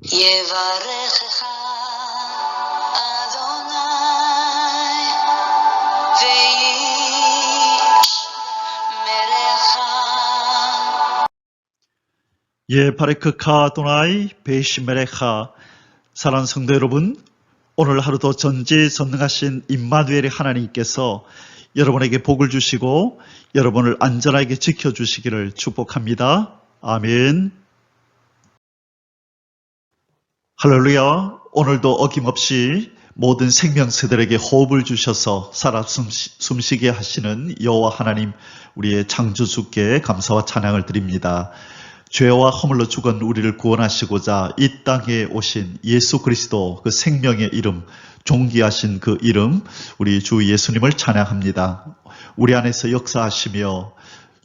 יברכך אדוני וישמרך. 예바레크카 아도나이 베이시메레카. 사랑하는 성도 여러분, 오늘 하루도 전지전능하신 임마누엘의 하나님께서 여러분에게 복을 주시고 여러분을 안전하게 지켜주시기를 축복합니다. 아멘. 할렐루야. 오늘도 어김없이 모든 생명체들에게 호흡을 주셔서 살아 숨쉬게 하시는 여호와 하나님, 우리의 창조주께 감사와 찬양을 드립니다. 죄와 허물로 죽은 우리를 구원하시고자 이 땅에 오신 예수 그리스도, 그 생명의 이름, 존귀하신 그 이름, 우리 주 예수님을 찬양합니다. 우리 안에서 역사하시며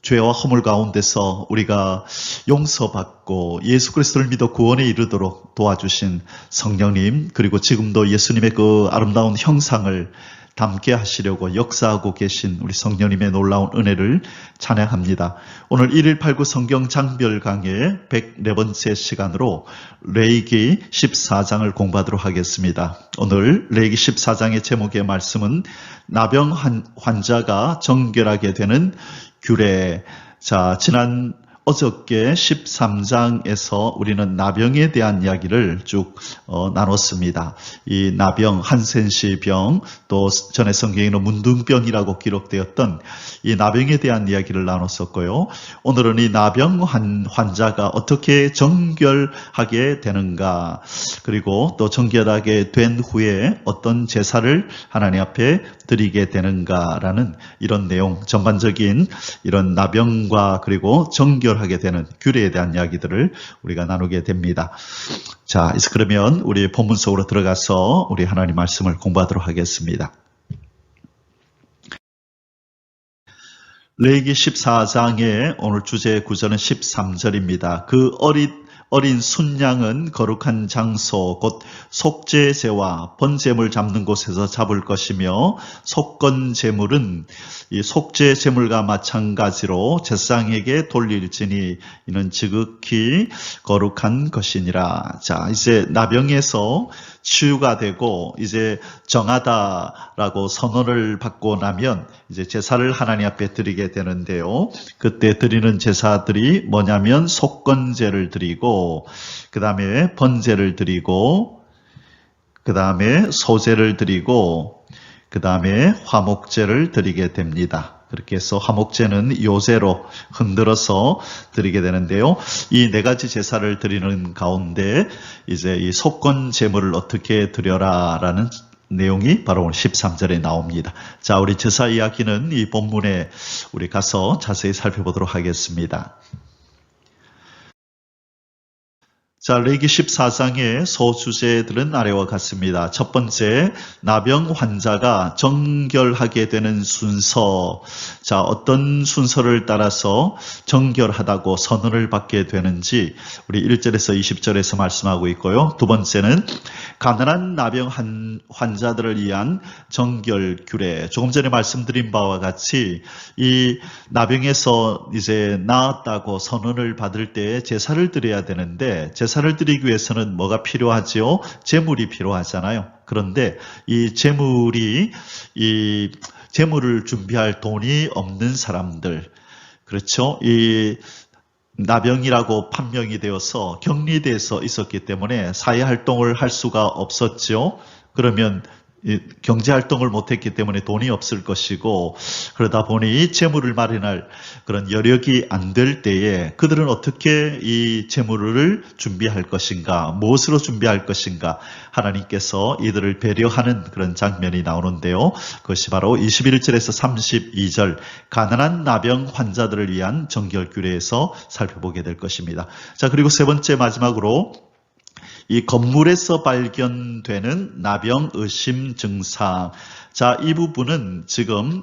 죄와 허물 가운데서 우리가 용서받고 예수 그리스도를 믿어 구원에 이르도록 도와주신 성령님, 그리고 지금도 예수님의 그 아름다운 형상을 담게 하시려고 역사하고 계신 우리 성령님의 놀라운 은혜를 찬양합니다. 오늘 1.189 성경 장별 강의 104번째 시간으로 레위기 14장을 공부하도록 하겠습니다. 오늘 레위기 14장의 제목의 말씀은 나병 환자가 정결하게 되는 규례. 자, 어저께 13장에서 우리는 나병에 대한 이야기를 쭉 나눴습니다. 이 나병, 한센시 병, 또 전에 성경에는 문둥병이라고 기록되었던 이 나병에 대한 이야기를 나눴었고요. 오늘은 이 나병 환자가 어떻게 정결하게 되는가, 그리고 또 정결하게 된 후에 어떤 제사를 하나님 앞에 드리게 되는가라는 이런 내용, 전반적인 이런 나병과 그리고 정결하게 되는 규례에 대한 이야기들을 우리가 나누게 됩니다. 자, 그러면 우리 본문 속으로 들어가서 우리 하나님 말씀을 공부하도록 하겠습니다. 레위기 14장의 오늘 주제 구절은 13절입니다. 그 어린 순양은 거룩한 장소 곧 속죄제와 번제물 잡는 곳에서 잡을 것이며, 속건제물은 이 속죄제물과 마찬가지로 제사장에게 돌릴지니 이는 지극히 거룩한 것이니라. 자, 이제 나병에서 치유가 되고 이제 정하다라고 선언을 받고 나면 이제 제사를 하나님 앞에 드리게 되는데요. 그때 드리는 제사들이 뭐냐면 속건제를 드리고, 그 다음에 번제를 드리고, 그 다음에 소제를 드리고, 그 다음에 화목제를 드리게 됩니다. 그렇게 해서 화목제는 요제로 흔들어서 드리게 되는데요. 이 네 가지 제사를 드리는 가운데 이제 이 속건 제물을 어떻게 드려라라는 내용이 바로 오늘 13절에 나옵니다. 자, 우리 제사 이야기는 이 본문에 우리 가서 자세히 살펴보도록 하겠습니다. 자, 레위기 14장의 소주제들은 아래와 같습니다. 첫 번째, 나병 환자가 정결하게 되는 순서. 자, 어떤 순서를 따라서 정결하다고 선언을 받게 되는지 우리 1절에서 20절에서 말씀하고 있고요. 두 번째는 가난한 나병 환자들을 위한 정결 규례. 조금 전에 말씀드린 바와 같이 이 나병에서 이제 나았다고 선언을 받을 때 제사를 드려야 되는데, 제사를 드리기 위해서는 뭐가 필요하지요? 제물이 필요하잖아요. 그런데 이 제물을 준비할 돈이 없는 사람들, 그렇죠? 이 나병이라고 판명이 되어서 격리돼서 있었기 때문에 사회활동을 할 수가 없었죠. 그러면 경제활동을 못했기 때문에 돈이 없을 것이고, 그러다 보니 재물을 마련할 그런 여력이 안 될 때에 그들은 어떻게 이 재물을 준비할 것인가, 무엇으로 준비할 것인가, 하나님께서 이들을 배려하는 그런 장면이 나오는데요. 그것이 바로 21절에서 32절 가난한 나병 환자들을 위한 정결 규례에서 살펴보게 될 것입니다. 자, 그리고 세 번째 마지막으로 이 건물에서 발견되는 나병 의심 증상. 자, 이 부분은 지금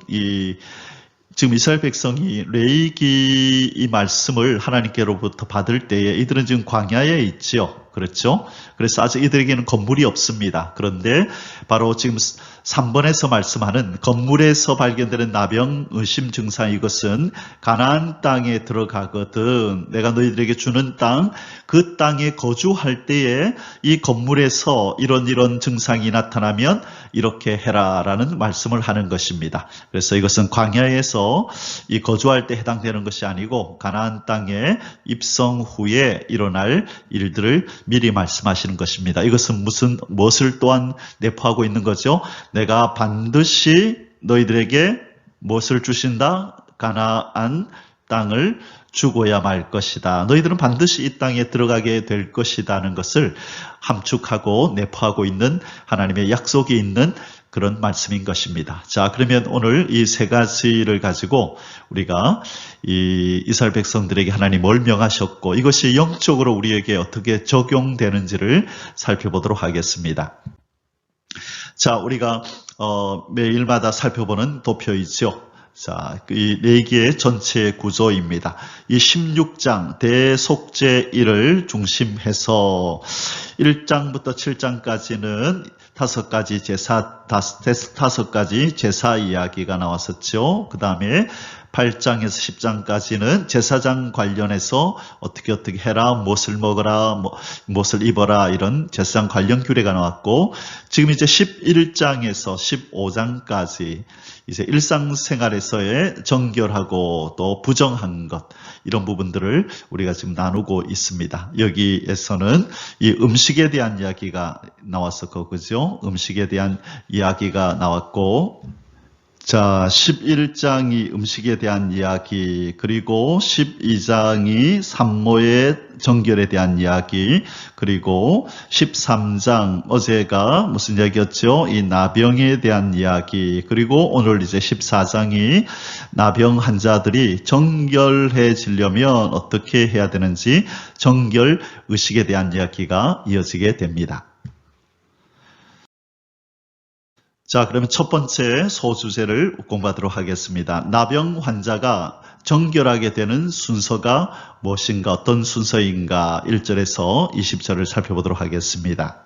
이스라엘 백성이 레위기 이 말씀을 하나님께로부터 받을 때에 이들은 지금 광야에 있지요. 그렇죠? 그래서 아직 이들에게는 건물이 없습니다. 그런데 바로 지금 3번에서 말씀하는 건물에서 발견되는 나병 의심 증상, 이것은 가나안 땅에 들어가거든 내가 너희들에게 주는 땅, 그 땅에 거주할 때에 이 건물에서 이런 증상이 나타나면 이렇게 해라라는 말씀을 하는 것입니다. 그래서 이것은 광야에서 이 거주할 때 해당되는 것이 아니고 가나안 땅에 입성 후에 일어날 일들을 미리 말씀하시는 것입니다. 이것은 무엇을 또한 내포하고 있는 거죠? 내가 반드시 너희들에게 무엇을 주신다? 가나안 땅을 주고야 말 것이다. 너희들은 반드시 이 땅에 들어가게 될 것이라는 것을 함축하고 내포하고 있는 하나님의 약속이 있는 그런 말씀인 것입니다. 자, 그러면 오늘 이 세 가지를 가지고 우리가 이 이스라엘 백성들에게 하나님 뭘 명하셨고 이것이 영적으로 우리에게 어떻게 적용되는지를 살펴보도록 하겠습니다. 자, 우리가 매일마다 살펴보는 도표이죠. 자, 이 4개의 전체 구조입니다. 이 16장 대속죄 1을 중심해서 1장부터 7장까지는 5가지 제사 이야기가 나왔었죠. 그 다음에 8장에서 10장까지는 제사장 관련해서 어떻게 해라, 무엇을 먹어라, 무엇을 입어라, 이런 제사장 관련 규례가 나왔고, 지금 이제 11장에서 15장까지 이제 일상생활에서의 정결하고 또 부정한 것, 이런 부분들을 우리가 지금 나누고 있습니다. 여기에서는 이 음식에 대한 이야기가 나왔었고, 그죠? 음식에 대한 이야기가 나왔고, 자, 11장이 음식에 대한 이야기, 그리고 12장이 산모의 정결에 대한 이야기, 그리고 13장, 어제가 무슨 이야기였죠? 이 나병에 대한 이야기, 그리고 오늘 이제 14장이 나병 환자들이 정결해지려면 어떻게 해야 되는지 정결 의식에 대한 이야기가 이어지게 됩니다. 자, 그러면 첫 번째 소주제를 공부하도록 하겠습니다. 나병 환자가 정결하게 되는 순서가 무엇인가, 어떤 순서인가, 1절에서 20절을 살펴보도록 하겠습니다.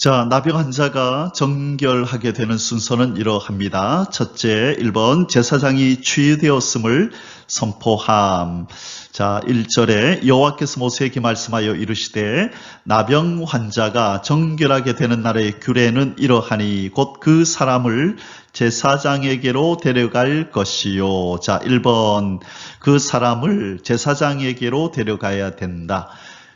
자, 나병 환자가 정결하게 되는 순서는 이러합니다. 첫째, 1번 제사장이 치유되었음을 선포함. 자, 1절에 여호와께서 모세에게 말씀하여 이르시되 나병 환자가 정결하게 되는 날의 규례는 이러하니 곧 그 사람을 제사장에게로 데려갈 것이요. 자, 1번 그 사람을 제사장에게로 데려가야 된다.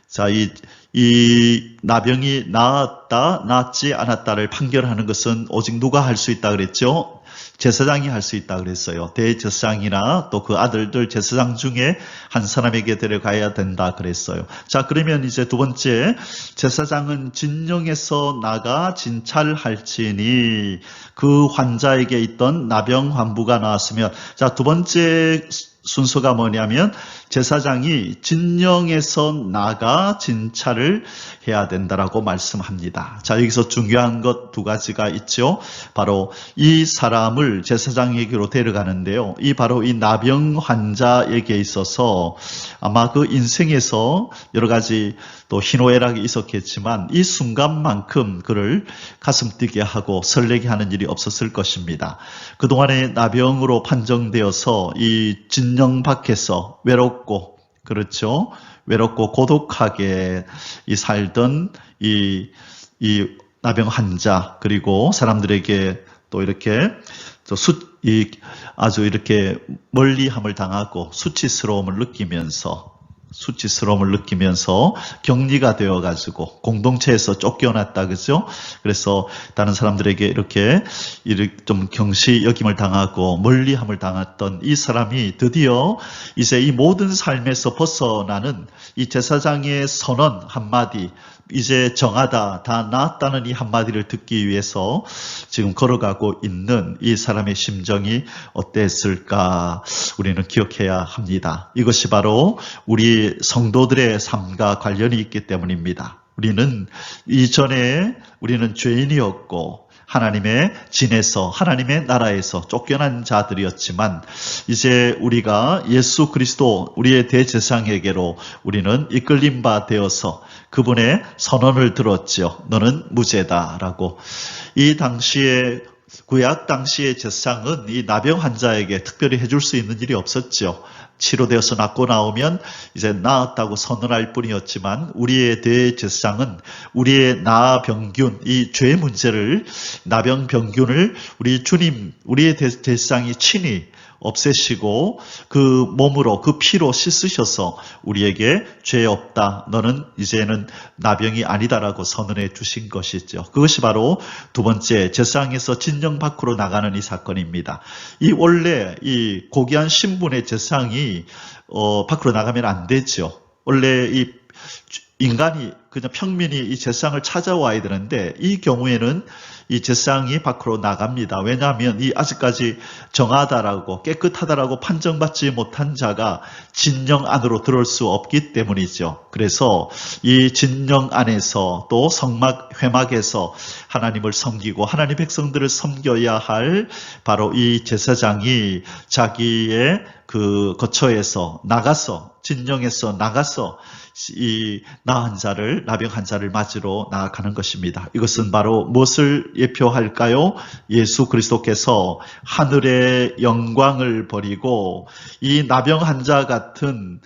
자, 이 나병이 나았다, 나았지 않았다를 판결하는 것은 오직 누가 할 수 있다 그랬죠? 제사장이 할 수 있다 그랬어요. 대제사장이나 또 그 아들들 제사장 중에 한 사람에게 데려가야 된다 그랬어요. 자, 그러면 이제 두 번째, 제사장은 진영에서 나가 진찰할지니 그 환자에게 있던 나병 환부가 나왔으면, 자, 두 번째 순서가 뭐냐면 제사장이 진영에서 나가 진찰을 해야 된다라고 말씀합니다. 자, 여기서 중요한 것 2가지가 있죠. 바로 이 사람을 제사장에게로 데려가는데요. 바로 이 나병 환자에게 있어서 아마 그 인생에서 여러 가지 또 희노애락이 있었겠지만 이 순간만큼 그를 가슴 뛰게 하고 설레게 하는 일이 없었을 것입니다. 그동안에 나병으로 판정되어서 이 진영 밖에서 외롭고, 그렇죠? 외롭고 고독하게 살던 이 나병 환자, 그리고 사람들에게 또 이렇게 아주 이렇게 멀리함을 당하고 수치스러움을 느끼면서 격리가 되어가지고 공동체에서 쫓겨났다, 그죠? 그래서 다른 사람들에게 이렇게 좀 경시 여김을 당하고 멀리함을 당했던 이 사람이 드디어 이제 이 모든 삶에서 벗어나는 이 제사장의 선언 한마디, 이제 정하다, 다 나았다는 이 한마디를 듣기 위해서 지금 걸어가고 있는 이 사람의 심정이 어땠을까 우리는 기억해야 합니다. 이것이 바로 우리 성도들의 삶과 관련이 있기 때문입니다. 우리는 이전에 우리는 죄인이었고 하나님의 진에서 하나님의 나라에서 쫓겨난 자들이었지만 이제 우리가 예수 그리스도 우리의 대제사장에게로 우리는 이끌림 바 되어서 그분의 선언을 들었죠. 너는 무죄다라고. 이 당시에 구약 당시의 제사장은 이 나병 환자에게 특별히 해줄 수 있는 일이 없었죠. 치료되어서 낫고 나오면 이제 나았다고 선언할 뿐이었지만 우리의 대제사장은 우리의 나병균, 이 죄 문제를 나병병균을 우리 주님, 우리의 대제사장이 친히 없애시고 그 몸으로 그 피로 씻으셔서 우리에게 죄 없다. 너는 이제는 나병이 아니다라고 선언해 주신 것이죠. 그것이 바로 두 번째 제사장에서 진영 밖으로 나가는 이 사건입니다. 이 원래 이 고귀한 신분의 제사장이 밖으로 나가면 안 되죠. 원래 이 인간이 그냥 평민이 이 제사장을 찾아와야 되는데 이 경우에는 이 제사장이 밖으로 나갑니다. 왜냐하면 이 아직까지 정하다라고 깨끗하다라고 판정받지 못한 자가 진영 안으로 들어올 수 없기 때문이죠. 그래서 이 진영 안에서 또 성막 회막에서 하나님을 섬기고 하나님 백성들을 섬겨야 할 바로 이 제사장이 자기의 그 거처에서 나가서 진영에서 나가서 이 나은 자를 나병한 자를 맞으러 나아가는 것입니다. 이것은 바로 무엇을 예표할까요? 예수 그리스도께서 하늘의 영광을 버리고 이 나병한 자 같은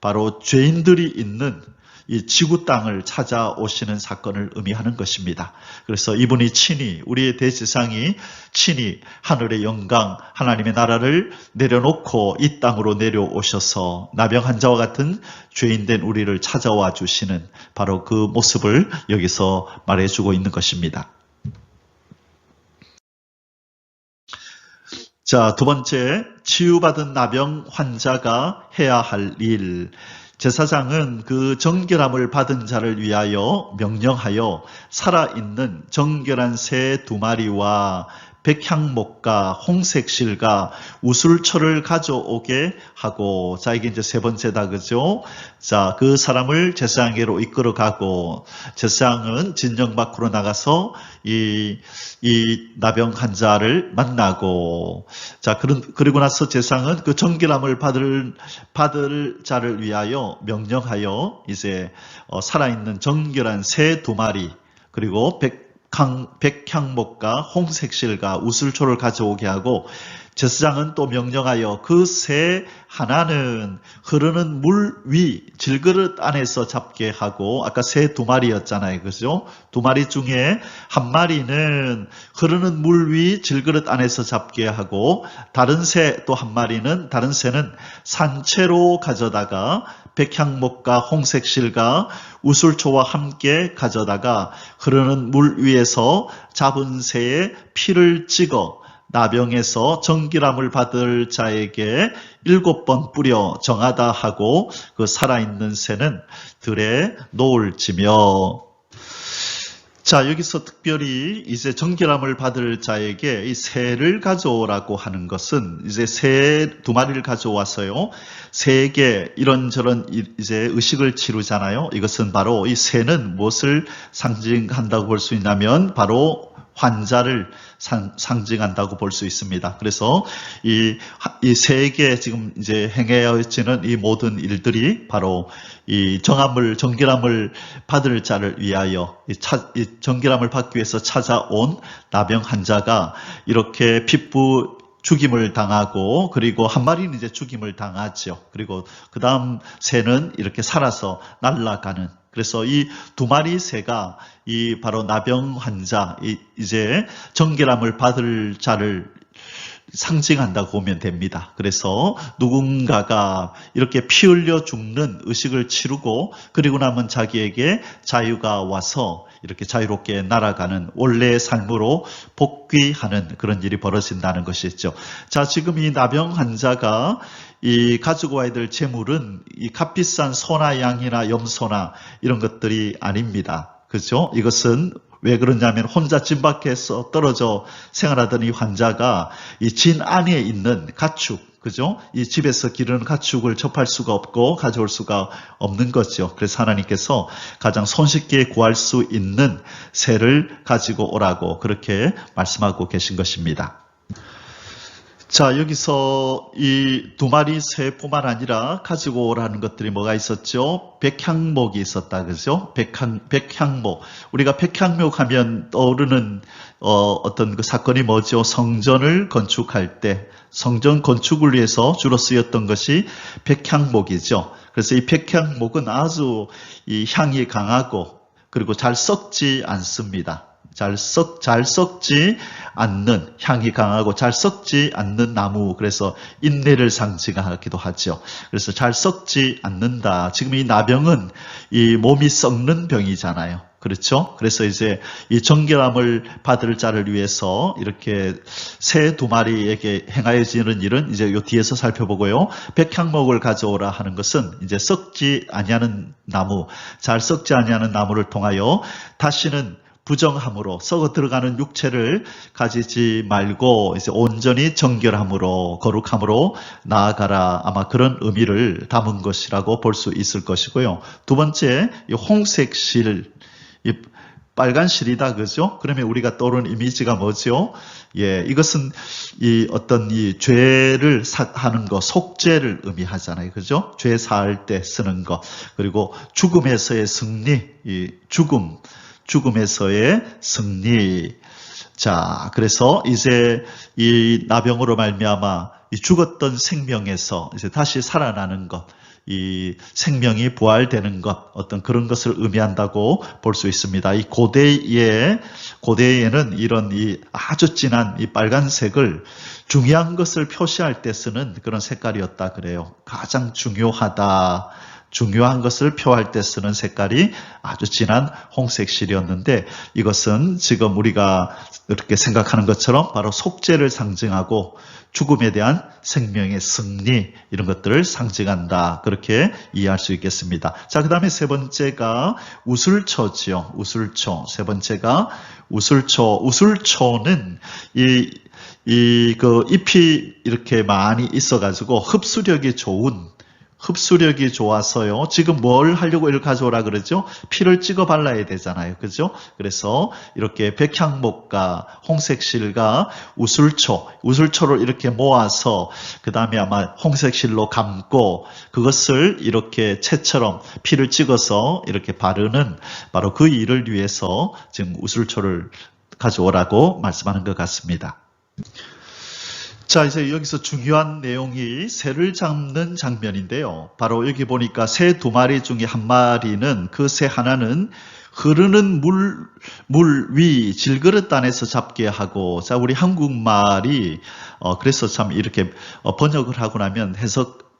바로 죄인들이 있는 이 지구 땅을 찾아오시는 사건을 의미하는 것입니다. 그래서 이분이 친히 우리의 대제사장이 친히 하늘의 영광 하나님의 나라를 내려놓고 이 땅으로 내려오셔서 나병한 자와 같은 죄인된 우리를 찾아와 주시는 바로 그 모습을 여기서 말해주고 있는 것입니다. 자, 두 번째, 치유받은 나병 환자가 해야 할 일. 제사장은 그 정결함을 받은 자를 위하여 명령하여 살아있는 정결한 새 2마리와 백향목과 홍색실과 우술초를 가져오게 하고, 자, 이게 이제 세 번째다, 그죠? 자, 그 사람을 제사장에게로 이끌어 가고, 제사장은 진영 밖으로 나가서 이 나병 환자를 만나고, 자, 그리고 나서 제사장은 그 정결함을 받을 자를 위하여 명령하여 이제 살아있는 정결한 새 2마리, 그리고 백향목과 홍색실과 우슬초를 가져오게 하고, 제사장은 또 명령하여 그 새 하나는 흐르는 물 위 질그릇 안에서 잡게 하고, 아까 새 2마리였잖아요. 그죠? 2마리 중에 한 마리는 흐르는 물 위 질그릇 안에서 잡게 하고, 다른 새 또 한 마리는, 다른 새는 산채로 가져다가 백향목과 홍색실과 우슬초와 함께 가져다가 흐르는 물 위에서 잡은 새의 피를 찍어 나병에서 정결함을 받을 자에게 7번 뿌려 정하다 하고, 그 살아있는 새는 들에 놓을지며. 자, 여기서 특별히 이제 정결함을 받을 자에게 이 새를 가져오라고 하는 것은, 이제 새 2마리를 가져와서요, 새에게 이런저런 이제 의식을 치르잖아요. 이것은 바로 이 새는 무엇을 상징한다고 볼 수 있냐면 바로 환자를 상징한다고 볼 수 있습니다. 그래서 이 새에게 지금 이제 행해지는 이 모든 일들이 바로 이 정결함을 받을 자를 위하여 이 정결함을 받기 위해서 찾아온 나병 환자가 이렇게 핏부 죽임을 당하고, 그리고 한 마리는 이제 죽임을 당하죠. 그리고 그 다음 새는 이렇게 살아서 날아가는. 그래서 이 2마리 새가 이 바로 나병 환자, 이제 정결함을 받을 자를 상징한다고 보면 됩니다. 그래서 누군가가 이렇게 피 흘려 죽는 의식을 치르고, 그리고 나면 자기에게 자유가 와서 이렇게 자유롭게 날아가는 원래의 삶으로 복귀하는 그런 일이 벌어진다는 것이죠. 자, 지금 이 나병 환자가 이 가지고 와야 될 재물은 이 값비싼 소나 양이나 염소나 이런 것들이 아닙니다. 그렇죠? 이것은 왜 그러냐면 혼자 집 밖에서 떨어져 생활하던 이 환자가 이 진 안에 있는 가축, 그죠? 이 집에서 기르는 가축을 접할 수가 없고 가져올 수가 없는 거죠. 그래서 하나님께서 가장 손쉽게 구할 수 있는 새를 가지고 오라고 그렇게 말씀하고 계신 것입니다. 자, 여기서 이 2마리 새뿐만 아니라 가지고 오라는 것들이 뭐가 있었죠? 백향목이 있었다, 그죠? 백향목. 우리가 백향목 하면 떠오르는 어떤 그 사건이 뭐죠? 성전을 건축할 때, 성전 건축을 위해서 주로 쓰였던 것이 백향목이죠. 그래서 이 백향목은 아주 이 향이 강하고 그리고 잘 썩지 않습니다. 잘 썩지 않는, 향이 강하고 잘 썩지 않는 나무, 그래서 인내를 상징하기도 하죠. 그래서 잘 썩지 않는다. 지금 이 나병은 이 몸이 썩는 병이잖아요. 그렇죠? 그래서 이제 이 정결함을 받을 자를 위해서 이렇게 새 2마리에게 행하여지는 일은 이제 요 뒤에서 살펴보고요. 백향목을 가져오라 하는 것은 이제 썩지 아니하는 나무, 잘 썩지 아니하는 나무를 통하여 다시는 부정함으로 썩어 들어가는 육체를 가지지 말고 이제 온전히 정결함으로 거룩함으로 나아가라. 아마 그런 의미를 담은 것이라고 볼 수 있을 것이고요. 두 번째, 이 홍색 실, 이 빨간 실이다, 그죠? 그러면 우리가 떠오르는 이미지가 뭐죠? 예, 이것은 이 어떤 이 죄를 하는 거, 속죄를 의미하잖아요, 그죠? 죄 사할 때 쓰는 거, 그리고 죽음에서의 승리, 이 죽음에서의 승리. 자, 그래서 이제 이 나병으로 말미암아 이 죽었던 생명에서 이제 다시 살아나는 것, 이 생명이 부활되는 것, 어떤 그런 것을 의미한다고 볼 수 있습니다. 이 고대에는 이런 이 아주 진한 이 빨간색을 중요한 것을 표시할 때 쓰는 그런 색깔이었다 그래요. 가장 중요한 것을 표할 때 쓰는 색깔이 아주 진한 홍색 실이었는데, 이것은 지금 우리가 이렇게 생각하는 것처럼 바로 속죄를 상징하고 죽음에 대한 생명의 승리, 이런 것들을 상징한다, 그렇게 이해할 수 있겠습니다. 자, 그 다음에 세 번째가 우술초지요. 우술초. 세 번째가 우술초. 우술초는 그 잎이 이렇게 많이 있어가지고 흡수력이 좋아서요. 지금 뭘 하려고 이걸 가져오라 그러죠? 피를 찍어 발라야 되잖아요. 그죠? 그래서 이렇게 백향목과 홍색실과 우술초를 이렇게 모아서 그 다음에 아마 홍색실로 감고 그것을 이렇게 채처럼 피를 찍어서 이렇게 바르는 바로 그 일을 위해서 지금 우술초를 가져오라고 말씀하는 것 같습니다. 자, 이제 여기서 중요한 내용이 새를 잡는 장면인데요. 바로 여기 보니까 새 2마리 중에 한 마리는, 그 새 하나는 흐르는 물 위 질그릇 안에서 잡게 하고, 자, 우리 한국말이 그래서 참 이렇게 번역을 하고 나면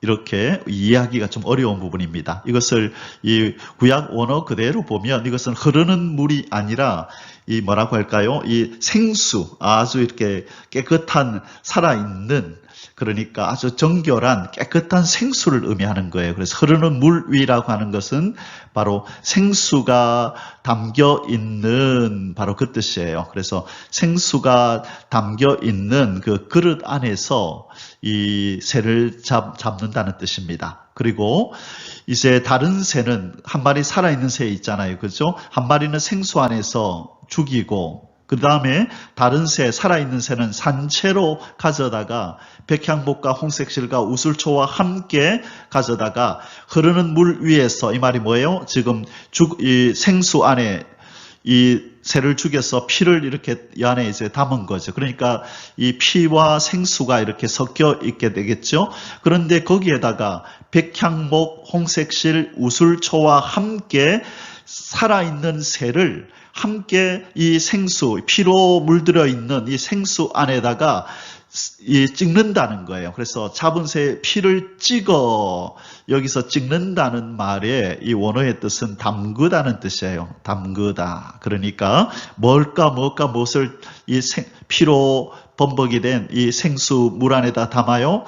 이렇게 이해하기가 좀 어려운 부분입니다. 이것을 이 구약 원어 그대로 보면 이것은 흐르는 물이 아니라 이 뭐라고 할까요? 이 생수, 아주 이렇게 깨끗한 살아있는, 그러니까 아주 정결한 깨끗한 생수를 의미하는 거예요. 그래서 흐르는 물 위라고 하는 것은 바로 생수가 담겨 있는 바로 그 뜻이에요. 그래서 생수가 담겨 있는 그 그릇 안에서 이 새를 잡는다는 뜻입니다. 그리고 이제 다른 새는, 한 마리 살아있는 새 있잖아요. 그죠? 한 마리는 생수 안에서 죽이고, 그 다음에 다른 새, 살아있는 새는 산채로 가져다가 백향목과 홍색실과 우술초와 함께 가져다가 흐르는 물 위에서, 이 말이 뭐예요? 지금 이 생수 안에 이 새를 죽여서 피를 이렇게 이 안에 이제 담은 거죠. 그러니까 이 피와 생수가 이렇게 섞여 있게 되겠죠. 그런데 거기에다가 백향목, 홍색실, 우술초와 함께 살아있는 새를 함께 이 생수, 피로 물들어 있는 이 생수 안에다가 찍는다는 거예요. 그래서 잡은 새의 피를 찍어, 여기서 찍는다는 말의 이 원어의 뜻은 담그다는 뜻이에요. 담그다. 그러니까 무엇을 이 피로 범벅이 된 이 생수 물 안에다 담가요.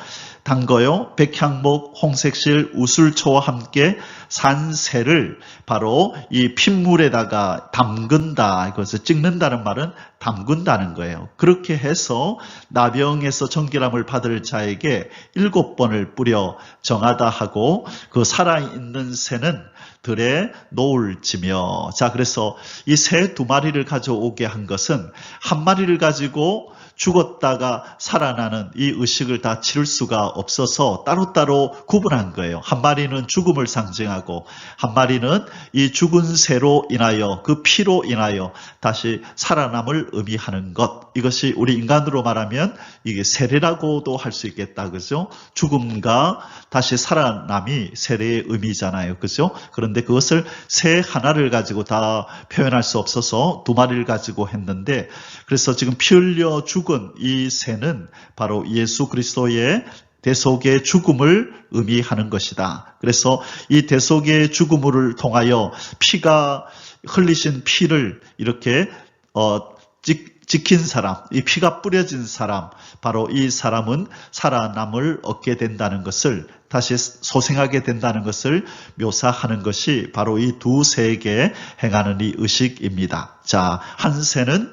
백향목, 홍색실, 우술초와 함께 산새를 바로 이 핏물에다가 담근다. 그래서 찍는다는 말은 담근다는 거예요. 그렇게 해서 나병에서 정결함을 받을 자에게 7번을 뿌려 정하다 하고 그 살아있는 새는 들에 놓을지며. 자, 그래서 이 새 2마리를 가져오게 한 것은 한 마리를 가지고 죽었다가 살아나는 이 의식을 다 치를 수가 없어서 따로따로 구분한 거예요. 한 마리는 죽음을 상징하고 한 마리는 이 죽은 새로 인하여 그 피로 인하여 다시 살아남을 의미하는 것. 이것이 우리 인간으로 말하면 이게 세례라고도 할 수 있겠다. 그죠? 죽음과 다시 살아남이 세례의 의미잖아요. 그죠? 그런데 그것을 새 하나를 가지고 다 표현할 수 없어서 2마리를 가지고 했는데, 그래서 지금 피 흘려 죽은 이 새는 바로 예수 그리스도의 대속의 죽음을 의미하는 것이다. 그래서 이 대속의 죽음을 통하여 피가 흘리신 피를 이렇게 지킨 사람, 이 피가 뿌려진 사람, 바로 이 사람은 살아남을 얻게 된다는 것을, 다시 소생하게 된다는 것을 묘사하는 것이 바로 이 2새에게 행하는 이 의식입니다. 자, 한 새는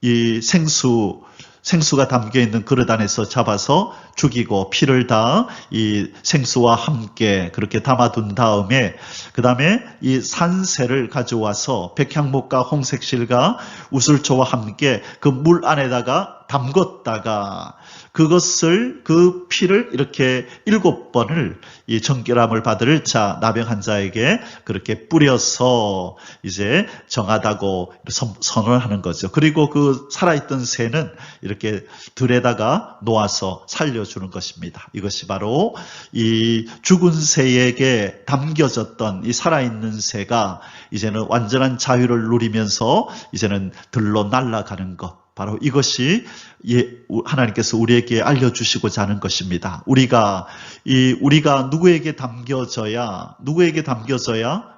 이 생수가 담겨있는 그릇 안에서 잡아서 죽이고 피를 다 이 생수와 함께 그렇게 담아둔 다음에 그 다음에 이 산새를 가져와서 백향목과 홍색실과 우슬초와 함께 그 물 안에다가 담궜다가 그것을 그 피를 이렇게 7번을 이 정결함을 받을 자 나병 환자에게 그렇게 뿌려서 이제 정하다고 선언을 하는 거죠. 그리고 그 살아있던 새는 이렇게 들에다가 놓아서 살려주는 것입니다. 이것이 바로 이 죽은 새에게 담겨졌던 이 살아있는 새가 이제는 완전한 자유를 누리면서 이제는 들로 날아가는 것. 바로 이것이 하나님께서 우리에게 알려주시고자 하는 것입니다. 우리가 누구에게 담겨져야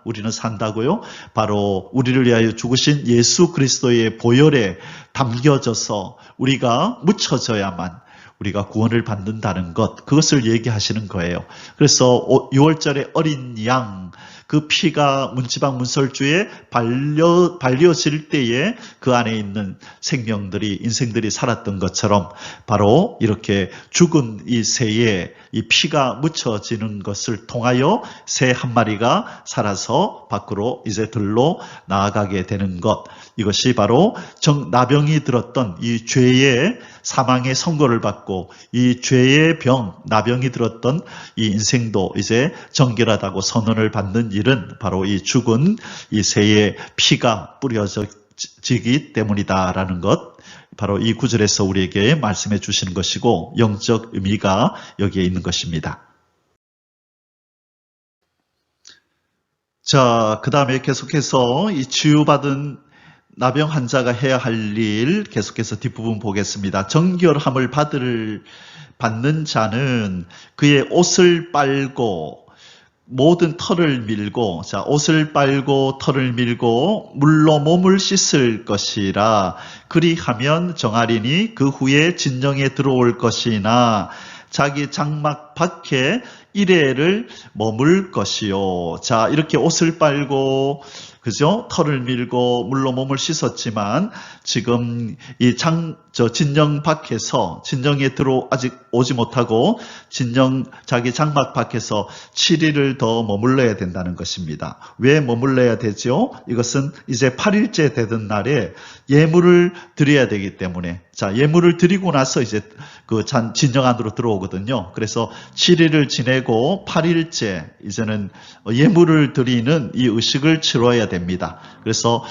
우리는 산다고요? 바로 우리를 위하여 죽으신 예수 그리스도의 보혈에 담겨져서 우리가 묻혀져야만 우리가 구원을 받는다는 것, 그것을 얘기하시는 거예요. 그래서 6월절에 어린 양, 그 피가 문지방 문설주에 발려질 때에 그 안에 있는 생명들이, 인생들이 살았던 것처럼 바로 이렇게 죽은 이 새에 이 피가 묻혀지는 것을 통하여 새 한 마리가 살아서 밖으로 이제 들로 나아가게 되는 것. 이것이 바로 나병이 들었던 이 죄의 사망의 선고를 받고 이 죄의 나병이 들었던 이 인생도 이제 정결하다고 선언을 받는 일은 바로 이 죽은 이 새의 피가 뿌려지기 때문이다라는 것. 바로 이 구절에서 우리에게 말씀해 주시는 것이고 영적 의미가 여기에 있는 것입니다. 자, 그 다음에 계속해서 이 치유받은 나병 환자가 해야 할 일 계속해서 뒷부분 보겠습니다. 정결함을 받는 자는 그의 옷을 빨고 모든 털을 밀고, 자, 옷을 빨고 털을 밀고 물로 몸을 씻을 것이라. 그리하면 정하리니 그 후에 진정에 들어올 것이나 자기 장막 밖에 이레를 머물 것이요. 자, 이렇게 옷을 빨고 그죠? 털을 밀고 물로 몸을 씻었지만 지금 이 진정 밖에서 진정에 아직 오지 못하고 자기 장막 밖에서 7일을 더 머물러야 된다는 것입니다. 왜 머물러야 되죠? 이것은 이제 8일째 되던 날에 예물을 드려야 되기 때문에, 자, 예물을 드리고 나서 이제 그 진정 안으로 들어오거든요. 그래서 7일을 지내고 8일째 이제는 예물을 드리는 이 의식을 치러야 됩니다. 그래서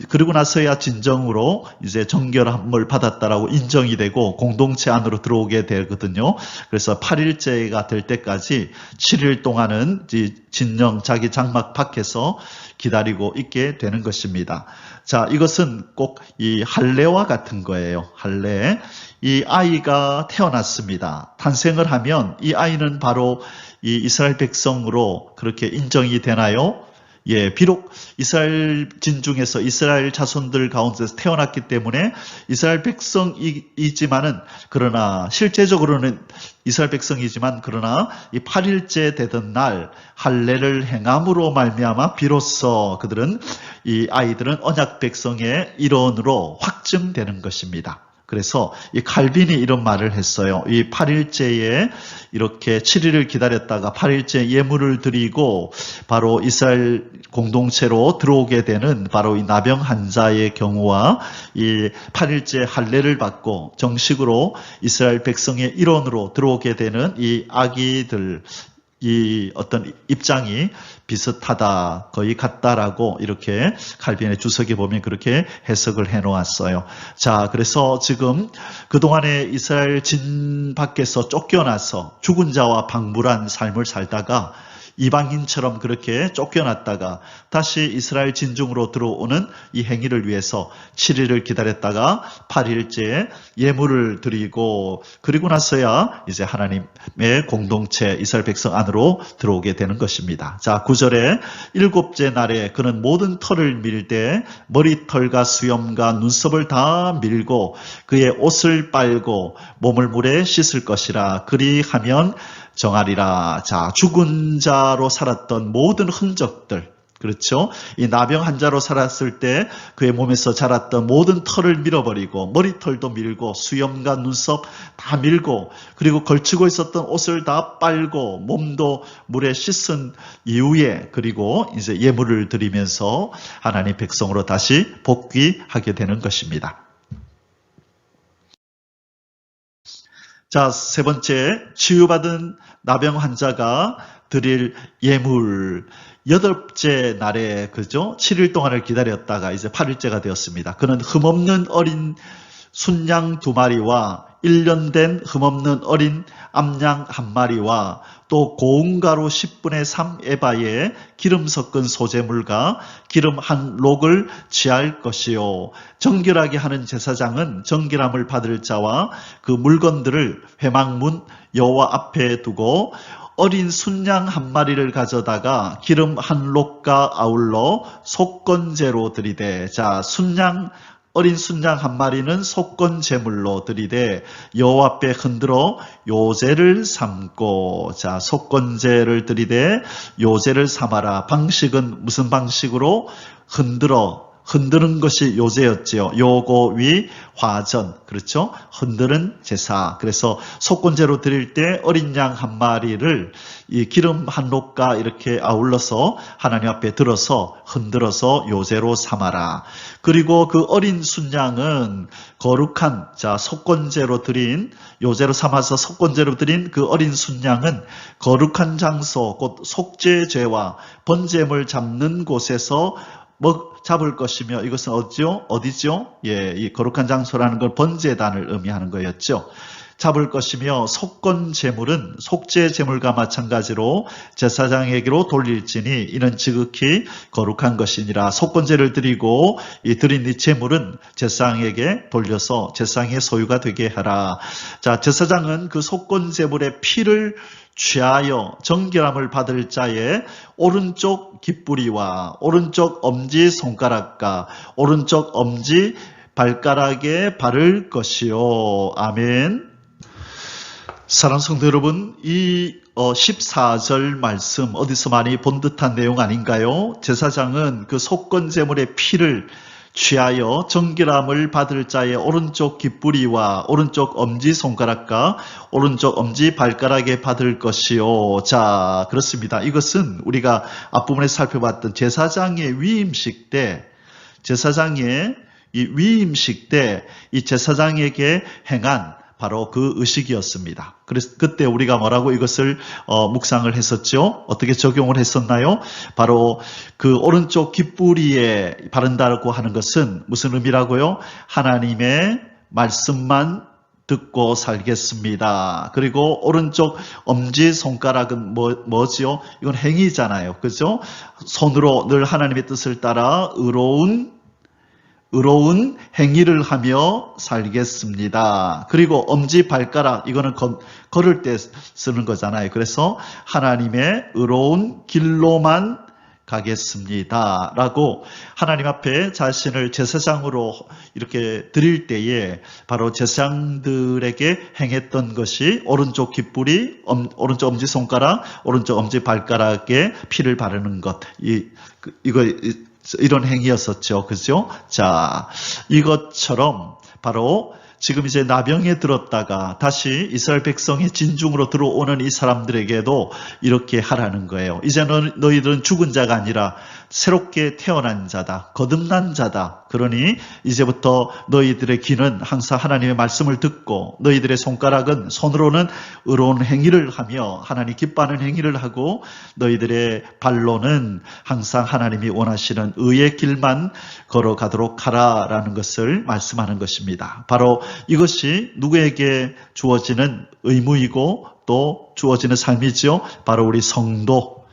그리고 나서야 진정으로 이제 정결함을 받았다라고 인정이 되고 공동체 안으로 들어오게 되거든요. 그래서 8일째가 될 때까지 7일 동안은 진정 자기 장막 밖에서 기다리고 있게 되는 것입니다. 자, 이것은 꼭 이 할례와 같은 거예요. 할례. 이 아이가 태어났습니다. 탄생을 하면 이 아이는 바로 이 이스라엘 백성으로 그렇게 인정이 되나요? 예, 비록 이스라엘 진중에서 이스라엘 자손들 가운데서 태어났기 때문에 이스라엘 백성이지만은, 그러나 실제적으로는 이스라엘 백성이지만, 그러나 이 8일째 되던 날 할례를 행함으로 말미암아 비로소 그들은, 이 아이들은 언약 백성의 일원으로 확증되는 것입니다. 그래서 이 칼빈이 이런 말을 했어요. 이 8일째에 이렇게 7일을 기다렸다가 8일째 예물을 드리고 바로 이스라엘 공동체로 들어오게 되는 바로 이 나병 환자의 경우와 이 8일째 할례를 받고 정식으로 이스라엘 백성의 일원으로 들어오게 되는 이 아기들, 이 어떤 입장이 비슷하다, 거의 같다라고 이렇게 칼빈의 주석에 보면 그렇게 해석을 해놓았어요. 자, 그래서 지금 그동안에 이스라엘 진 밖에서 쫓겨나서 죽은 자와 방불한 삶을 살다가 이방인처럼 그렇게 쫓겨났다가 다시 이스라엘 진중으로 들어오는 이 행위를 위해서 7일을 기다렸다가 8일째 예물을 드리고, 그리고 나서야 이제 하나님의 공동체 이스라엘 백성 안으로 들어오게 되는 것입니다. 자, 9절에 일곱째 날에 그는 모든 털을 밀되 머리털과 수염과 눈썹을 다 밀고 그의 옷을 빨고 몸을 물에 씻을 것이라. 그리하면 정하리라. 자, 죽은 자로 살았던 모든 흔적들, 그렇죠? 이 나병 환자로 살았을 때 그의 몸에서 자랐던 모든 털을 밀어버리고 머리털도 밀고 수염과 눈썹 다 밀고, 그리고 걸치고 있었던 옷을 다 빨고 몸도 물에 씻은 이후에, 그리고 이제 예물을 드리면서 하나님 백성으로 다시 복귀하게 되는 것입니다. 자, 세 번째, 치유받은 나병 환자가 드릴 예물. 8째 날에, 그죠? 7일 동안을 기다렸다가 이제 8일째가 되었습니다. 그는 흠없는 어린 순양 2마리와 1년 된 흠없는 어린 암양 1마리와 또 고운 가루 10분의 3 에바에 기름 섞은 소재물과 기름 한 록을 취할 것이요. 정결하게 하는 제사장은 정결함을 받을 자와 그 물건들을 회막문 여호와 앞에 두고 어린 순양 1마리를 가져다가 기름 한 록과 아울러 속건제로 드리되, 자, 어린 순양 1마리는 속건 제물로 드리되 여호와 앞에 흔들어 요제를 삼고, 자, 속건제를 드리되 요제를 삼아라. 방식은 무슨 방식으로? 흔드는 것이 요제였지요. 요고 위 화전, 그렇죠? 흔드는 제사. 그래서 속건제로 드릴 때 어린 양 1마리를 이 기름 한 록과 이렇게 아울러서 하나님 앞에 들어서 흔들어서 요제로 삼아라. 그리고 그 어린 순양은 거룩한, 자, 속건제로 드린, 요제로 삼아서 속건제로 드린 그 어린 순양은 거룩한 장소, 곧 속죄제와 번제물 잡는 곳에서 잡을 것이며, 이것은 어디죠? 예, 이 거룩한 장소라는 걸 번제단을 의미하는 거였죠. 잡을 것이며, 속건 제물은 속죄 제물과 마찬가지로 제사장에게로 돌릴지니 이는 지극히 거룩한 것이니라. 속건제를 드리고 이 드린 이 제물은 제사장에게 돌려서 제사장의 소유가 되게 하라. 자, 제사장은 그 속건 제물의 피를 취하여 정결함을 받을 자의 오른쪽 깃뿌리와 오른쪽 엄지 손가락과 오른쪽 엄지 발가락에 바를 것이요. 아멘. 사랑하는 성도 여러분, 이 14절 말씀 어디서 많이 본 듯한 내용 아닌가요? 제사장은 그 속건 제물의 피를 취하여 정결함을 받을 자의 오른쪽 깃뿌리와 오른쪽 엄지손가락과 오른쪽 엄지 발가락에 받을 것이요. 자, 그렇습니다. 이것은 우리가 앞부분에 살펴봤던 제사장의 위임식 때, 이 제사장에게 행한 바로 그 의식이었습니다. 그래서 그때 우리가 뭐라고 이것을 묵상을 했었죠? 어떻게 적용을 했었나요? 바로 그 오른쪽 깃뿌리에 바른다고 하는 것은 무슨 의미라고요? 하나님의 말씀만 듣고 살겠습니다. 그리고 오른쪽 엄지손가락은 뭐지요? 이건 행위잖아요. 그죠? 손으로 늘 하나님의 뜻을 따라 의로운 행위를 하며 살겠습니다. 그리고 엄지발가락, 이거는 걸을 때 쓰는 거잖아요. 그래서 하나님의 의로운 길로만 가겠습니다. 라고 하나님 앞에 자신을 제사장으로 이렇게 드릴 때에 바로 제사장들에게 행했던 것이 오른쪽 깃불이, 오른쪽 엄지손가락, 오른쪽 엄지발가락에 피를 바르는 것. 이런 행위였었죠. 그죠? 자, 이것처럼 바로 지금 이제 나병에 들었다가 다시 이스라엘 백성의 진중으로 들어오는 이 사람들에게도 이렇게 하라는 거예요. 이제 너희들은 죽은 자가 아니라 새롭게 태어난 자다. 거듭난 자다. 그러니 이제부터 너희들의 귀는 항상 하나님의 말씀을 듣고 너희들의 손가락은 손으로는 의로운 행위를 하며 하나님 기뻐하는 행위를 하고 너희들의 발로는 항상 하나님이 원하시는 의의 길만 걸어가도록 하라라는 것을 말씀하는 것입니다. 바로 이것이 누구에게 주어지는 의무이고 또 주어지는 삶이지요. 바로 우리 성도,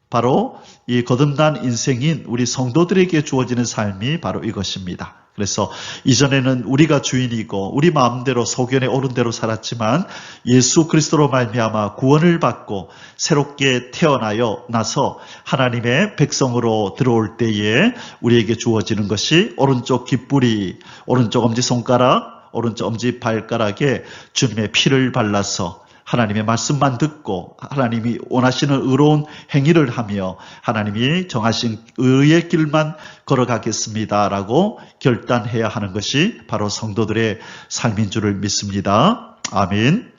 바로 이 거듭난 인생인 우리 성도들에게 주어지는 삶이 바로 이것입니다. 그래서 이전에는 우리가 주인이고 우리 마음대로 소견에 오른 대로 살았지만 예수 그리스도로 말미암아 구원을 받고 새롭게 태어나서 하나님의 백성으로 들어올 때에 우리에게 주어지는 것이 오른쪽 깃불이, 오른쪽 엄지손가락, 오른쪽 엄지발가락에 주님의 피를 발라서 하나님의 말씀만 듣고 하나님이 원하시는 의로운 행위를 하며 하나님이 정하신 의의 길만 걸어가겠습니다라고 결단해야 하는 것이 바로 성도들의 삶인 줄을 믿습니다. 아멘.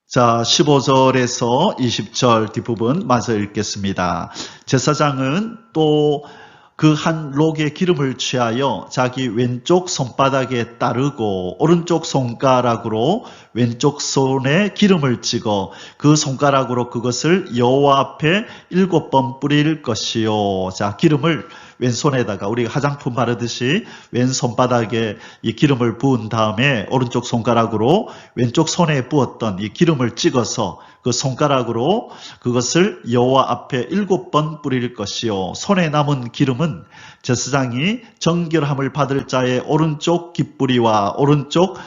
자, 15절에서 20절 뒷부분 마저 읽겠습니다. 제사장은 또 그 한 록의 기름을 취하여 자기 왼쪽 손바닥에 따르고 오른쪽 손가락으로 왼쪽 손에 기름을 찍어 그 손가락으로 그것을 여호와 앞에 7번 뿌릴 것이요. 자, 기름을 왼손에다가 우리가 화장품 바르듯이 왼손바닥에 이 기름을 부은 다음에 오른쪽 손가락으로 왼쪽 손에 부었던 이 기름을 찍어서 그 손가락으로 그것을 여호와 앞에 7번 뿌릴 것이요. 손에 남은 기름은 제사장이 정결함을 받을 자의 오른쪽 깃뿌리와 오른쪽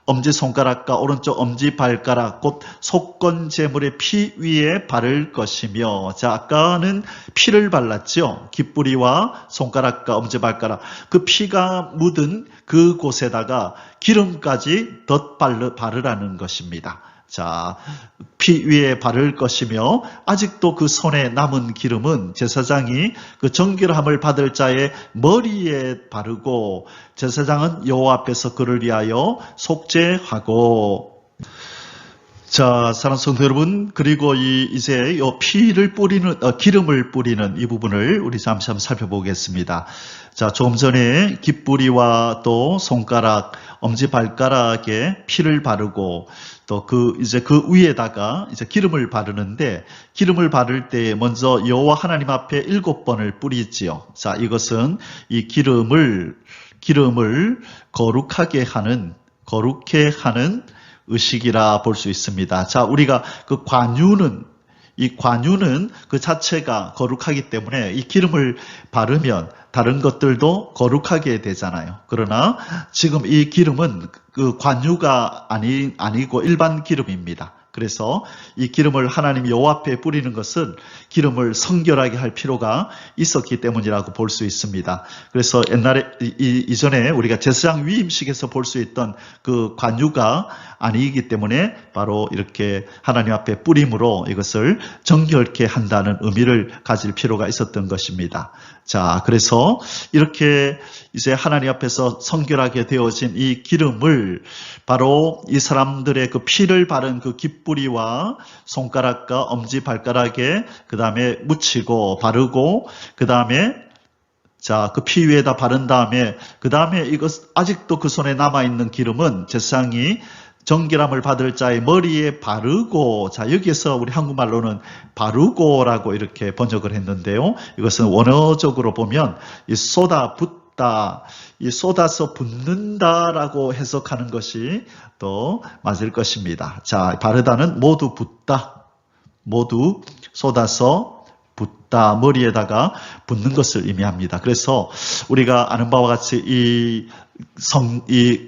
엄지손가락과 오른쪽 엄지발가락 곧 속건 제물의 피 위에 바를 것이며, 자, 아까는 피를 발랐죠. 깃뿌리와 손가락과 엄지발가락, 그 피가 묻은 그곳에다가 기름까지 바르라는 것입니다. 자, 피 위에 바를 것이며 아직도 그 손에 남은 기름은 제사장이 그 정결함을 받을 자의 머리에 바르고 제사장은 여호와 앞에서 그를 위하여 속죄하고. 자, 사랑하는 성도 여러분, 그리고 이제 피를 뿌리는 기름을 뿌리는 이 부분을 우리 잠시 한번 살펴보겠습니다. 자, 조금 전에 깃뿌리와 또 손가락, 엄지발가락에 피를 바르고 또 이제 그 위에다가 이제 기름을 바르는데, 기름을 바를 때 먼저 여호와 하나님 앞에 7번을 뿌리지요. 자, 이것은 이 기름을 거룩해 하는 의식이라 볼 수 있습니다. 자, 우리가 이 관유는 그 자체가 거룩하기 때문에 이 기름을 바르면 다른 것들도 거룩하게 되잖아요. 그러나 지금 이 기름은 그 관유가 아니고 일반 기름입니다. 그래서 이 기름을 하나님 여호와 앞에 뿌리는 것은 기름을 성결하게 할 필요가 있었기 때문이라고 볼 수 있습니다. 그래서 옛날에 이전에 우리가 제사장 위임식에서 볼 수 있던 그 관유가 아니기 때문에 바로 이렇게 하나님 앞에 뿌림으로 이것을 정결케 한다는 의미를 가질 필요가 있었던 것입니다. 자, 그래서 이렇게 이제 하나님 앞에서 성결하게 되어진 이 기름을 바로 이 사람들의 그 피를 바른 그 깃뿌리와 손가락과 엄지발가락에 그 다음에 묻히고 바르고 그 다음에 자, 그 피 위에다 바른 다음에 그 다음에 아직도 그 손에 남아있는 기름은 제사장이 정결함을 받을 자의 머리에 바르고, 자, 여기에서 우리 한국말로는 바르고라고 이렇게 번역을 했는데요. 이것은 원어적으로 보면 이 쏟아붓다, 이 쏟아서 붓는다라고 해석하는 것이 또 맞을 것입니다. 자, 바르다는 모두 붓다, 모두 쏟아서 붓다, 머리에다가 붓는 것을 의미합니다. 그래서 우리가 아는 바와 같이 이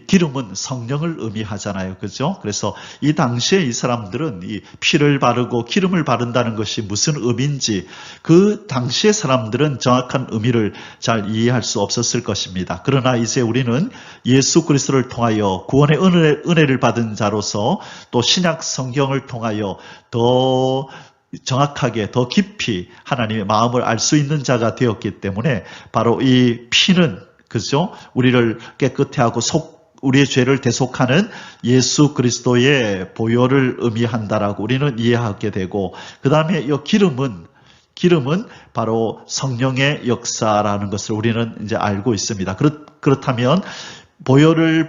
기름은 성령을 의미하잖아요. 그죠? 그래서 이 당시에 이 사람들은 이 피를 바르고 기름을 바른다는 것이 무슨 의미인지 그 당시의 사람들은 정확한 의미를 잘 이해할 수 없었을 것입니다. 그러나 이제 우리는 예수 그리스도를 통하여 구원의 은혜를 받은 자로서 또 신약 성경을 통하여 더 정확하게 더 깊이 하나님의 마음을 알 수 있는 자가 되었기 때문에 바로 이 피는 그죠? 우리를 깨끗해 하고 우리의 죄를 대속하는 예수 그리스도의 보혈을 의미한다라고 우리는 이해하게 되고, 그 다음에 이 기름은 바로 성령의 역사라는 것을 우리는 이제 알고 있습니다. 그렇다면 피를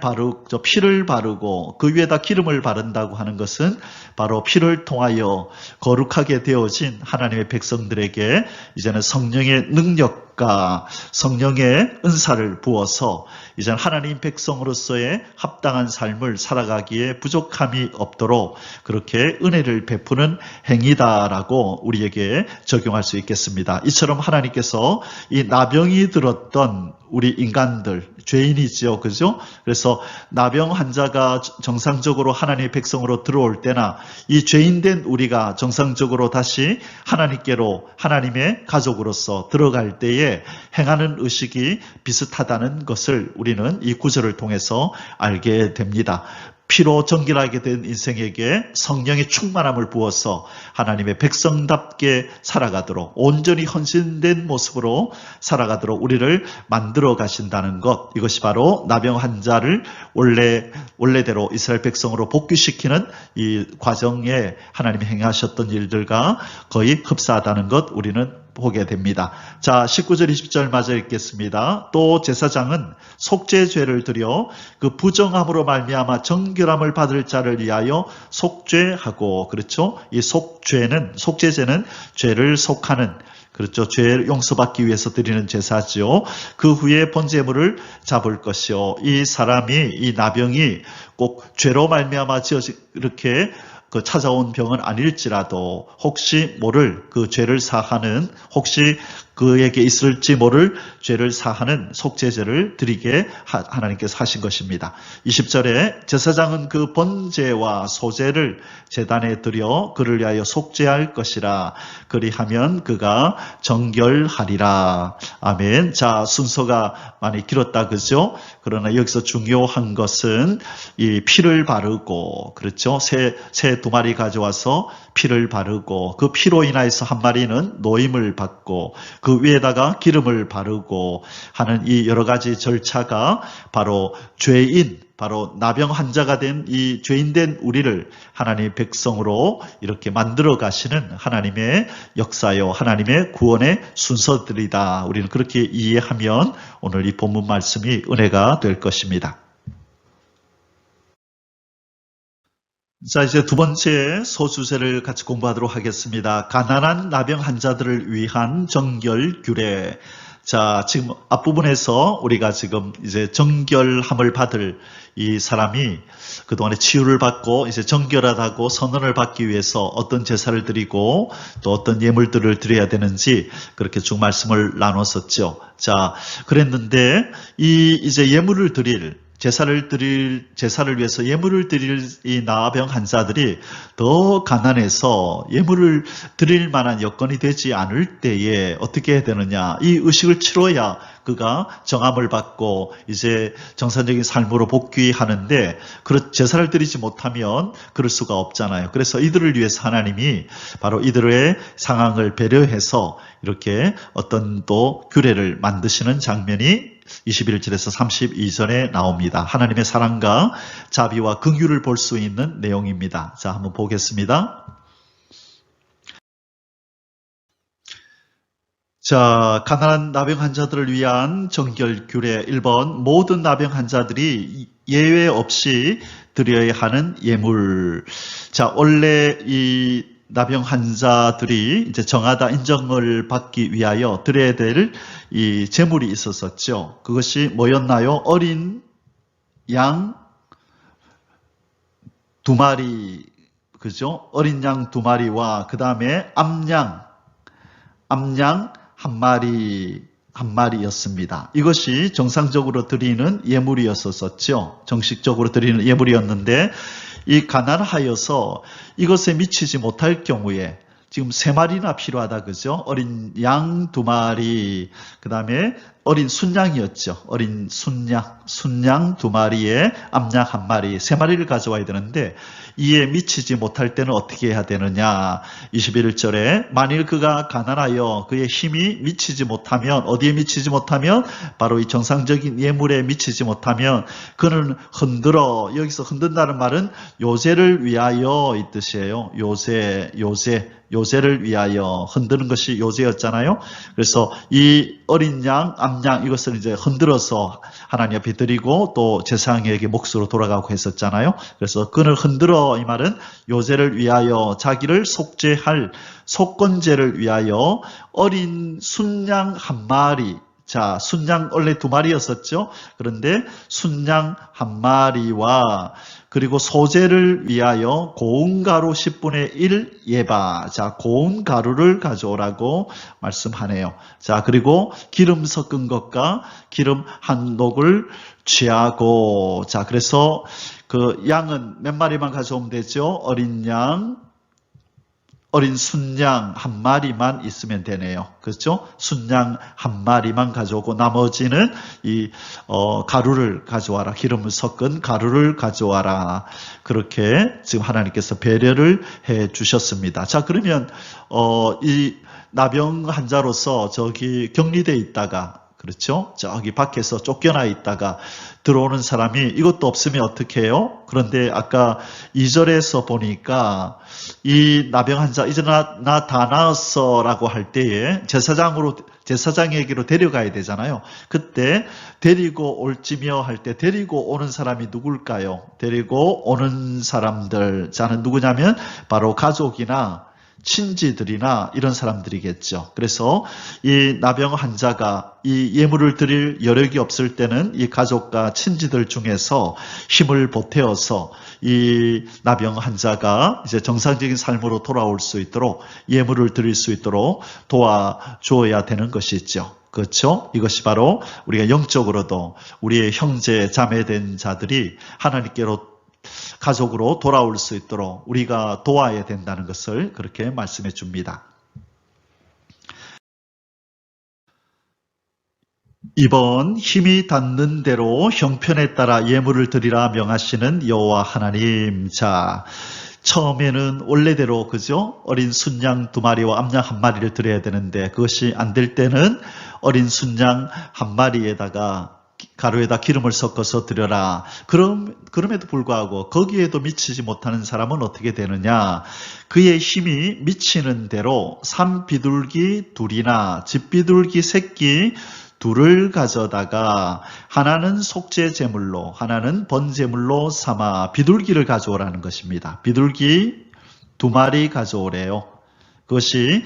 바르고 그 위에다 기름을 바른다고 하는 것은 바로 피를 통하여 거룩하게 되어진 하나님의 백성들에게 이제는 성령의 능력과 성령의 은사를 부어서 이제는 하나님 백성으로서의 합당한 삶을 살아가기에 부족함이 없도록 그렇게 은혜를 베푸는 행위다라고 우리에게 적용할 수 있겠습니다. 이처럼 하나님께서 이 나병이 들었던 우리 인간들, 죄인이지요. 그죠? 그래서 나병 환자가 정상적으로 하나님의 백성으로 들어올 때나 이 죄인된 우리가 정상적으로 다시 하나님께로 하나님의 가족으로서 들어갈 때에 행하는 의식이 비슷하다는 것을 우리는 이 구절을 통해서 알게 됩니다. 피로 정결하게 된 인생에게 성령의 충만함을 부어서 하나님의 백성답게 살아가도록 온전히 헌신된 모습으로 살아가도록 우리를 만들어 가신다는 것, 이것이 바로 나병 환자를 원래대로 이스라엘 백성으로 복귀시키는 이 과정에 하나님이 행하셨던 일들과 거의 흡사하다는 것 우리는 보게 됩니다. 자, 19절 20절 마저 읽겠습니다. 또 제사장은 속죄죄를 드려 그 부정함으로 말미암아 정결함을 받을 자를 위하여 속죄하고, 그렇죠? 이 속죄제는 죄를 속하는, 그렇죠. 죄를 용서받기 위해서 드리는 제사지요. 그 후에 번제물을 잡을 것이요. 이 나병이 꼭 죄로 말미암아 이렇게 찾아온 병은 아닐지라도 혹시 모를 그 죄를 사하는, 혹시 그에게 있을지 모를 죄를 사하는 속죄제를 드리게 하나님께서 하신 것입니다. 20절에 제사장은 그 번제와 소제를 제단에 드려 그를 위하여 속죄할 것이라. 그리하면 그가 정결하리라. 아멘. 자, 순서가 많이 길었다, 그죠? 그러나 여기서 중요한 것은 이 피를 바르고, 그렇죠? 새 2마리 가져와서 피를 바르고, 그 피로 인하여서 한 마리는 노임을 받고, 그 위에다가 기름을 바르고 하는 이 여러 가지 절차가 바로 바로 나병 환자가 된 이 죄인된 우리를 하나님의 백성으로 이렇게 만들어 가시는 하나님의 역사요, 하나님의 구원의 순서들이다. 우리는 그렇게 이해하면 오늘 이 본문 말씀이 은혜가 될 것입니다. 자, 이제 두 번째 소주제를 같이 공부하도록 하겠습니다. 가난한 나병 환자들을 위한 정결 규례. 자, 지금 앞부분에서 우리가 지금 이제 정결함을 받을 이 사람이 그동안에 치유를 받고 이제 정결하다고 선언을 받기 위해서 어떤 제사를 드리고 또 어떤 예물들을 드려야 되는지 그렇게 쭉 말씀을 나눴었죠. 자, 그랬는데 이제 제사를 위해서 예물을 드릴 이 나병 환자들이 더 가난해서 예물을 드릴 만한 여건이 되지 않을 때에 어떻게 해야 되느냐. 이 의식을 치러야 그가 정함을 받고 이제 정상적인 삶으로 복귀하는데 제사를 드리지 못하면 그럴 수가 없잖아요. 그래서 이들을 위해서 하나님이 바로 이들의 상황을 배려해서 이렇게 어떤 또 규례를 만드시는 장면이 21절에서 32절에 나옵니다. 하나님의 사랑과 자비와 긍휼을 볼 수 있는 내용입니다. 자, 한번 보겠습니다. 자, 가난한 나병 환자들을 위한 정결 규례 1번, 모든 나병 환자들이 예외 없이 드려야 하는 예물. 자, 원래 이 나병 환자들이 이제 정하다 인정을 받기 위하여 드려야 될 이 제물이 있었었죠. 그것이 뭐였나요? 어린 양 2마리, 그죠? 어린 양 2마리와 그 다음에 암양 암양 한 마리였습니다. 이것이 정상적으로 드리는 예물이었었죠. 정식적으로 드리는 예물이었는데 이 가난하여서 이것에 미치지 못할 경우에 지금 3마리나 필요하다 그죠? 어린 양 2마리, 그 다음에 어린 순양이었죠. 어린 순양 2마리에 암양 1마리, 3마리를 가져와야 되는데 이에 미치지 못할 때는 어떻게 해야 되느냐? 21절에 만일 그가 가난하여 그의 힘이 미치지 못하면, 어디에 미치지 못하면 바로 이 정상적인 예물에 미치지 못하면 그는 흔들어, 여기서 흔든다는 말은 요새를 위하여 이 뜻이에요. 요새를 위하여 흔드는 것이 요새였잖아요. 그래서 이 어린 양, 암양 이것을 이제 흔들어서 하나님 앞에 드리고 또 제사장에게 몫으로 돌아가고 했었잖아요. 그래서 그를 흔들어 이 말은 요새를 위하여 자기를 속죄할 속건제를 위하여 어린 순양 1마리, 자, 순양 원래 2마리였었죠. 그런데 순양 1마리와 그리고 소재를 위하여 고운 가루 10분의 1 예바. 자, 고운 가루를 가져오라고 말씀하네요. 자, 그리고 기름 섞은 것과 기름 한 녹을 취하고. 자, 그래서 그 양은 몇 마리만 가져오면 되죠? 어린 양, 어린 순양 1마리만 있으면 되네요. 그렇죠? 순양 1마리만 가져오고 나머지는 이 가루를 가져와라. 기름을 섞은 가루를 가져와라. 그렇게 지금 하나님께서 배려를 해 주셨습니다. 자, 그러면 이 나병 환자로서 저기 격리돼 있다가, 그렇죠? 저기 밖에서 쫓겨나 있다가 들어오는 사람이 이것도 없으면 어떻게 해요? 그런데 아까 2절에서 보니까 이 나병 환자 이제 나 다 나았어 라고 할 때에 제사장에게로 데려가야 되잖아요. 그때 데리고 올지며 할 때 데리고 오는 사람이 누굴까요? 데리고 오는 사람들, 자는 누구냐면 바로 가족이나 친지들이나 이런 사람들이겠죠. 그래서 이 나병 환자가 이 예물을 드릴 여력이 없을 때는 이 가족과 친지들 중에서 힘을 보태어서 이 나병 환자가 이제 정상적인 삶으로 돌아올 수 있도록 예물을 드릴 수 있도록 도와줘야 되는 것이죠. 그렇죠? 이것이 바로 우리가 영적으로도 우리의 형제 자매된 자들이 하나님께로 가족으로 돌아올 수 있도록 우리가 도와야 된다는 것을 그렇게 말씀해 줍니다. 이번 힘이 닿는 대로 형편에 따라 예물을 드리라 명하시는 여호와 하나님. 자, 처음에는 원래대로 그죠? 어린 순양 2마리와 암양 1마리를 드려야 되는데 그것이 안 될 때는 어린 순양 1마리에다가 가루에다 기름을 섞어서 드려라. 그럼에도 불구하고 거기에도 미치지 못하는 사람은 어떻게 되느냐? 그의 힘이 미치는 대로 산비둘기 2이나 집비둘기 새끼 2를 가져다가 하나는 속죄 제물로 하나는 번제물로 삼아 비둘기를 가져오라는 것입니다. 비둘기 2마리 가져오래요. 그것이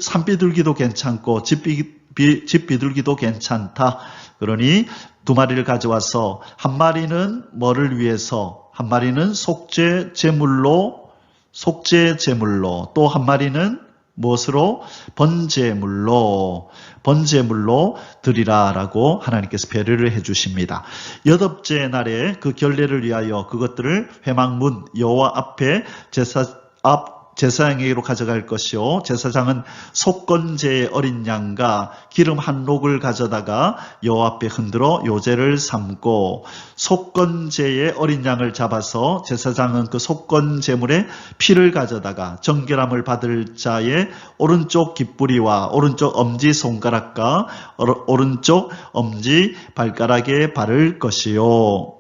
산비둘기도 괜찮고 집비둘기도 괜찮다. 그러니 2마리를 가져와서 1마리는 뭐를 위해서, 1마리는 속죄 제물로 또 1마리는 무엇으로? 번제물로 드리라라고 하나님께서 배려를 해 주십니다. 8째 날에 그 결례를 위하여 그것들을 회막문 여호와 앞에 제사장에게로 가져갈 것이요, 제사장은 속건제의 어린 양과 기름 한 녹을 가져다가 여호와 앞에 흔들어 요제를 삼고, 속건제의 어린 양을 잡아서 제사장은 그 속건제물의 피를 가져다가 정결함을 받을 자의 오른쪽 깃뿌리와 오른쪽 엄지 손가락과 오른쪽 엄지 발가락에 바를 것이요.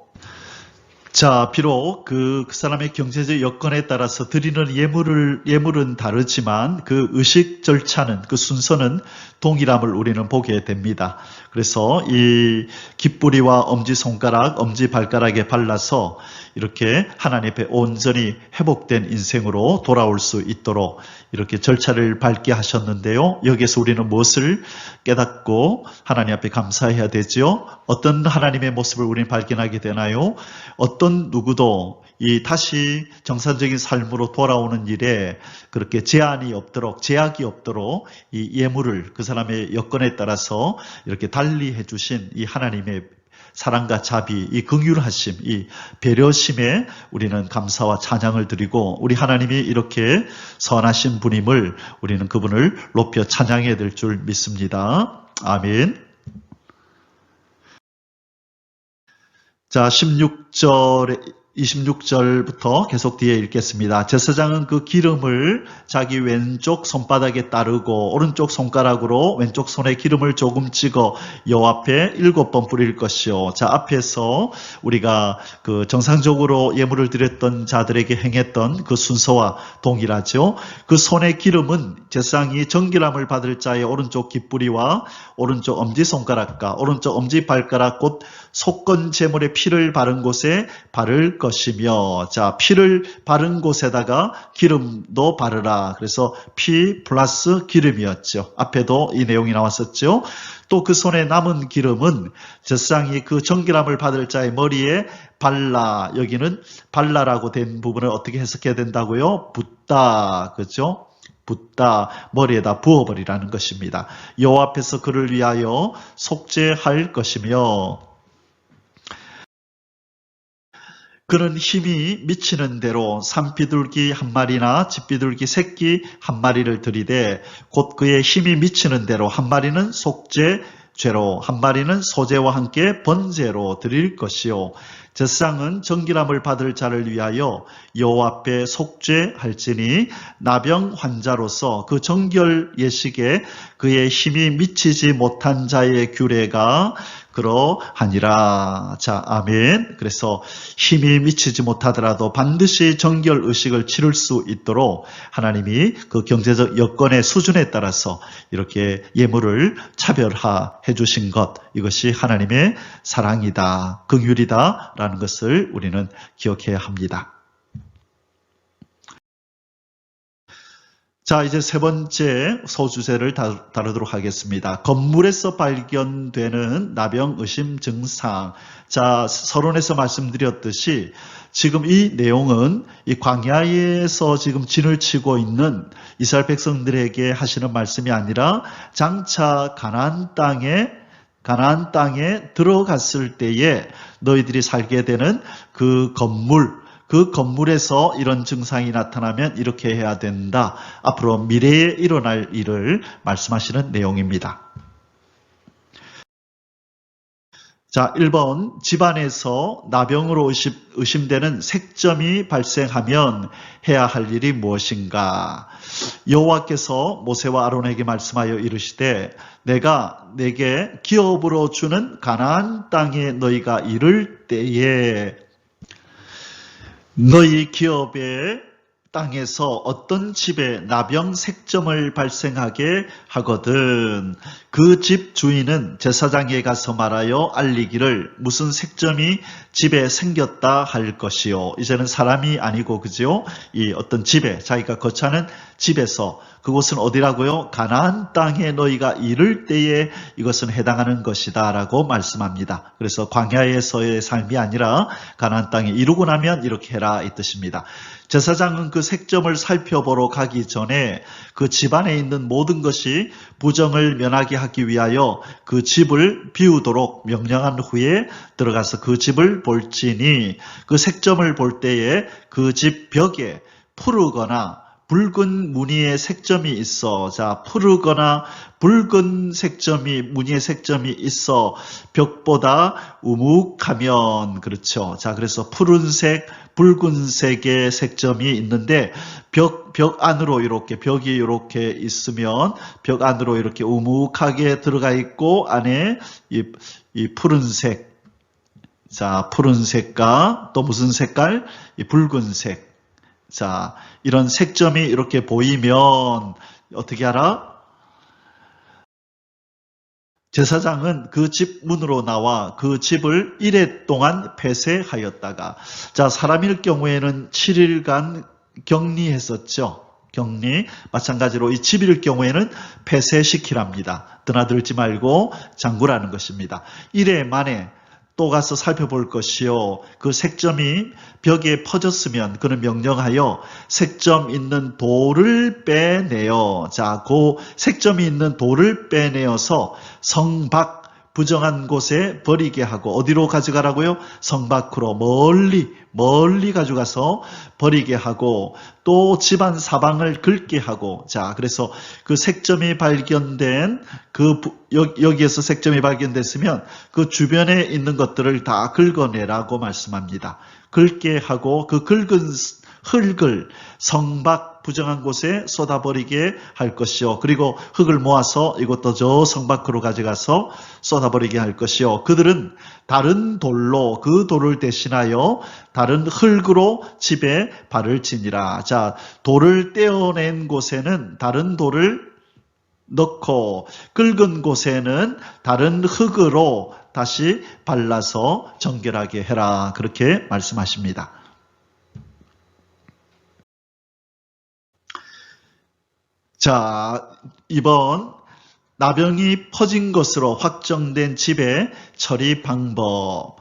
자, 비록 그 사람의 경제적 여건에 따라서 드리는 예물은 다르지만 그 의식 절차는, 그 순서는 동일함을 우리는 보게 됩니다. 그래서 이 깃뿌리와 엄지손가락, 엄지발가락에 발라서 이렇게 하나님 앞에 온전히 회복된 인생으로 돌아올 수 있도록 이렇게 절차를 밟게 하셨는데요. 여기에서 우리는 무엇을 깨닫고 하나님 앞에 감사해야 되죠? 어떤 하나님의 모습을 우리는 발견하게 되나요? 어떤 누구도 다시 정상적인 삶으로 돌아오는 일에 그렇게 제약이 없도록 이 예물을 그 사람의 여건에 따라서 이렇게 달리해 주신 이 하나님의 사랑과 자비, 이 긍휼하심, 이 배려심에 우리는 감사와 찬양을 드리고, 우리 하나님이 이렇게 선하신 분임을 우리는 그분을 높여 찬양해야 될 줄 믿습니다. 아멘. 자, 26절부터 계속 뒤에 읽겠습니다. 제사장은 그 기름을 자기 왼쪽 손바닥에 따르고 오른쪽 손가락으로 왼쪽 손에 기름을 조금 찍어 여호와 앞에 7번 뿌릴 것이요. 자, 앞에서 우리가 그 정상적으로 예물을 드렸던 자들에게 행했던 그 순서와 동일하죠. 그 손의 기름은 제사장이 정결함을 받을 자의 오른쪽 깃뿌리와 오른쪽 엄지손가락과 오른쪽 엄지발가락 곧 속건 제물의 피를 바른 곳에 바를 것이며, 자, 피를 바른 곳에다가 기름도 바르라. 그래서 피 플러스 기름이었죠. 앞에도 이 내용이 나왔었죠. 또 그 손에 남은 기름은 제사장이 그 정결함을 받을 자의 머리에 발라, 여기는 발라라고 된 부분을 어떻게 해석해야 된다고요? 붓다, 그렇죠? 붓다, 머리에다 부어버리라는 것입니다. 여호와 앞에서 그를 위하여 속죄할 것이며, 그는 힘이 미치는 대로 산비둘기 한 마리나 집비둘기 새끼 한 마리를 들이되 곧 그의 힘이 미치는 대로 한 마리는 속죄죄로 한 마리는 소제와 함께 번제로 드릴 것이요. 제사장은 정결함을 받을 자를 위하여 여호와 앞에 속죄할지니 나병 환자로서 그 정결 예식에 그의 힘이 미치지 못한 자의 규례가 그러하니라. 자, 아멘. 그래서 힘이 미치지 못하더라도 반드시 정결 의식을 치를 수 있도록 하나님이 그 경제적 여건의 수준에 따라서 이렇게 예물을 차별화해 주신 것, 이것이 하나님의 사랑이다, 긍휼이다 라는 것을 우리는 기억해야 합니다. 자, 이제 세 번째 소주제를 다루도록 하겠습니다. 건물에서 발견되는 나병 의심 증상. 자, 서론에서 말씀드렸듯이 지금 이 내용은 이 광야에서 지금 진을 치고 있는 이스라엘 백성들에게 하시는 말씀이 아니라 장차 가나안 땅에 들어갔을 때에 너희들이 살게 되는 그 건물에서 이런 증상이 나타나면 이렇게 해야 된다. 앞으로 미래에 일어날 일을 말씀하시는 내용입니다. 자, 1번, 집안에서 나병으로 의심되는 색점이 발생하면 해야 할 일이 무엇인가? 여호와께서 모세와 아론에게 말씀하여 이르시되 내가 내게 기업으로 주는 가나안 땅에 너희가 이를 때에 너희 기업의 땅에서 어떤 집에 나병 색점을 발생하게 하거든 그 집 주인은 제사장에게 가서 말하여 알리기를 무슨 색점이 집에 생겼다 할 것이요. 이제는 사람이 아니고 그죠? 이 어떤 집에 자기가 거처하는 집에서 그곳은 어디라고요? 가나안 땅에 너희가 이를 때에 이것은 해당하는 것이다 라고 말씀합니다. 그래서 광야에서의 삶이 아니라 가나안 땅에 이루고 나면 이렇게 해라 이 뜻입니다. 제사장은 그 색점을 살펴보러 가기 전에 그 집안에 있는 모든 것이 부정을 면하게 하기 위하여 그 집을 비우도록 명령한 후에 들어가서 그 집을 볼지니 그 색점을 볼 때에 그 집 벽에 푸르거나 붉은 무늬의 색점이 있어. 자, 푸르거나 붉은 무늬의 색점이 있어 벽보다 우묵하면, 그렇죠. 자, 그래서 푸른색, 붉은색의 색점이 있는데 벽 안으로 이렇게 벽이 이렇게 있으면 벽 안으로 이렇게 우묵하게 들어가 있고 안에 이 푸른색, 자, 푸른색과 또 무슨 색깔? 이 붉은색. 자, 이런 색점이 이렇게 보이면 어떻게 하라? 제사장은 그 집 문으로 나와 그 집을 1회 동안 폐쇄하였다가, 자, 사람일 경우에는 7일간 격리했었죠. 격리. 마찬가지로 이 집일 경우에는 폐쇄시키랍니다. 드나들지 말고 잠그라는 것입니다. 1회 만에 또 가서 살펴볼 것이요. 그 색점이 벽에 퍼졌으면 그는 명령하여 색점 있는 돌을 빼내어, 자, 그 색점이 있는 돌을 빼내어서 성 밖 부정한 곳에 버리게 하고, 어디로 가져가라고요? 성 밖으로 멀리 가져가서 버리게 하고, 또 집안 사방을 긁게 하고, 자, 그래서 그 색점이 발견된 여기에서 색점이 발견됐으면 그 주변에 있는 것들을 다 긁어내라고 말씀합니다. 긁게 하고 그 긁은 흙을 성밖 부정한 곳에 쏟아버리게 할 것이요. 그리고 흙을 모아서 이것도 저 성밖으로 가져가서 쏟아버리게 할 것이요. 그들은 다른 돌로 그 돌을 대신하여 다른 흙으로 집에 발을 치니라. 자, 돌을 떼어낸 곳에는 다른 돌을 넣고 긁은 곳에는 다른 흙으로 다시 발라서 정결하게 해라. 그렇게 말씀하십니다. 자, 이번 나병이 퍼진 것으로 확정된 집의 처리 방법.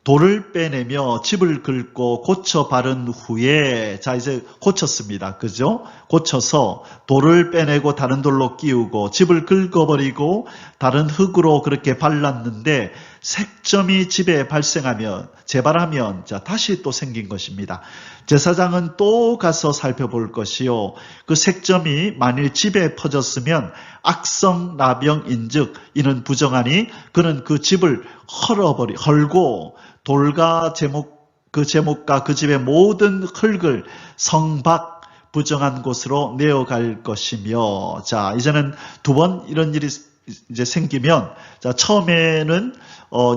돌을 빼내며 집을 긁고 고쳐 바른 후에, 자, 이제 고쳤습니다. 그죠? 고쳐서 돌을 빼내고 다른 돌로 끼우고 집을 긁어버리고 다른 흙으로 그렇게 발랐는데 색점이 집에 발생하면, 재발하면, 자, 다시 또 생긴 것입니다. 제사장은 또 가서 살펴볼 것이요. 그 색점이 만일 집에 퍼졌으면 악성 나병인즉 이는 부정하니 그는 그 집을 헐고 돌과 그 제목과 그 집의 모든 흙을 성 밖 부정한 곳으로 내어갈 것이며, 자, 이제는 두 번 이런 일이 이제 생기면, 자, 처음에는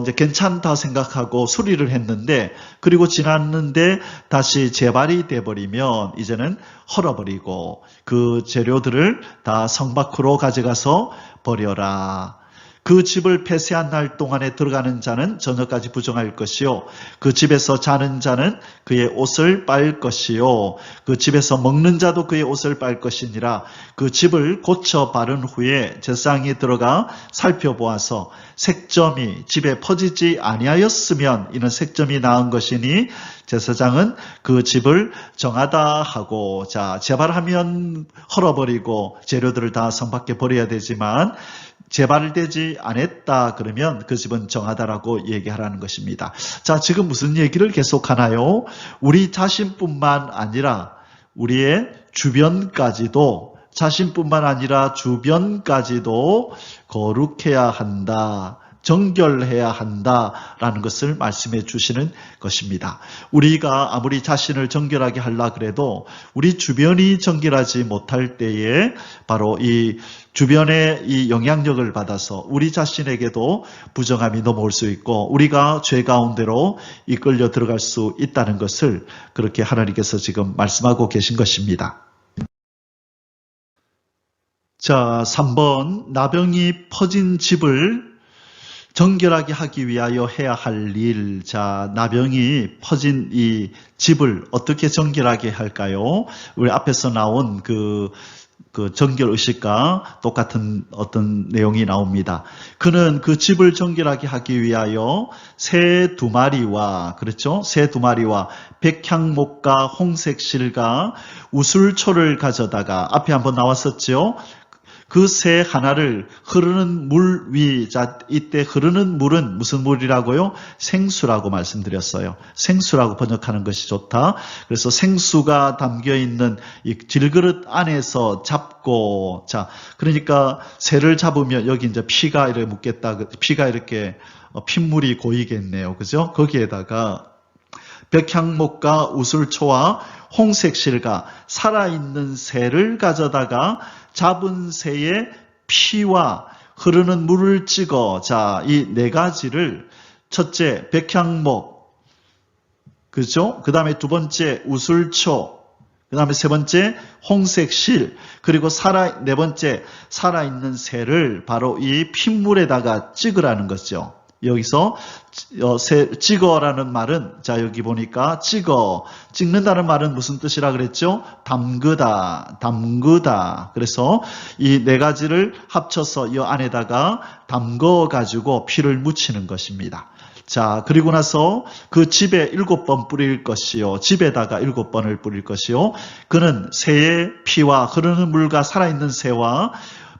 이제 괜찮다 생각하고 수리를 했는데, 그리고 지났는데 다시 재발이 돼버리면 이제는 헐어버리고 그 재료들을 다 성 밖으로 가져가서 버려라. 그 집을 폐쇄한 날 동안에 들어가는 자는 저녁까지 부정할 것이요. 그 집에서 자는 자는 그의 옷을 빨 것이요. 그 집에서 먹는 자도 그의 옷을 빨 것이니라. 그 집을 고쳐 바른 후에 제사장이 들어가 살펴보아서 색점이 집에 퍼지지 아니하였으면 이는 색점이 나은 것이니 제사장은 그 집을 정하다 하고, 자, 재발하면 헐어버리고 재료들을 다 성 밖에 버려야 되지만 재발되지 않았다 그러면 그 집은 정하다라고 얘기하라는 것입니다. 자, 지금 무슨 얘기를 계속하나요? 우리 자신뿐만 아니라 우리의 주변까지도, 자신뿐만 아니라 주변까지도 거룩해야 한다, 정결해야 한다라는 것을 말씀해 주시는 것입니다. 우리가 아무리 자신을 정결하게 하려 그래도 우리 주변이 정결하지 못할 때에 바로 이 주변의 이 영향력을 받아서 우리 자신에게도 부정함이 넘어올 수 있고 우리가 죄 가운데로 이끌려 들어갈 수 있다는 것을 그렇게 하나님께서 지금 말씀하고 계신 것입니다. 자, 3번, 나병이 퍼진 집을 정결하게 하기 위하여 해야 할 일. 자, 나병이 퍼진 이 집을 어떻게 정결하게 할까요? 우리 앞에서 나온 그 정결 의식과 똑같은 어떤 내용이 나옵니다. 그는 그 집을 정결하게 하기 위하여 새 2마리와, 그렇죠? 새 2마리와 백향목과 홍색실과 우술초를 가져다가, 앞에 한번 나왔었죠? 그 새 하나를 흐르는 물 위, 자, 이때 흐르는 물은 무슨 물이라고요? 생수라고 말씀드렸어요. 생수라고 번역하는 것이 좋다. 그래서 생수가 담겨있는 이 질그릇 안에서 잡고, 자, 그러니까 새를 잡으면 여기 이제 피가 이렇게 묻겠다. 피가 이렇게 핏물이 고이겠네요. 그죠? 거기에다가 백향목과 우술초와 홍색실과 살아있는 새를 가져다가 잡은 새의 피와 흐르는 물을 찍어, 자, 이 4가지를 첫째 백향목, 그죠? 그 다음에 2번째 우술초, 그 다음에 3번째 홍색실, 그리고 4번째 살아있는 새를 바로 이 핏물에다가 찍으라는 거죠. 여기서 찍어라는 말은, 자, 여기 보니까 찍는다는 말은 무슨 뜻이라 그랬죠? 담그다. 그래서 이 4가지를 합쳐서 이 안에다가 담궈 가지고 피를 묻히는 것입니다. 자, 그리고 나서 그 집에 7번 뿌릴 것이요. 집에다가 7번을 뿌릴 것이요. 그는 새의 피와 흐르는 물과 살아있는 새와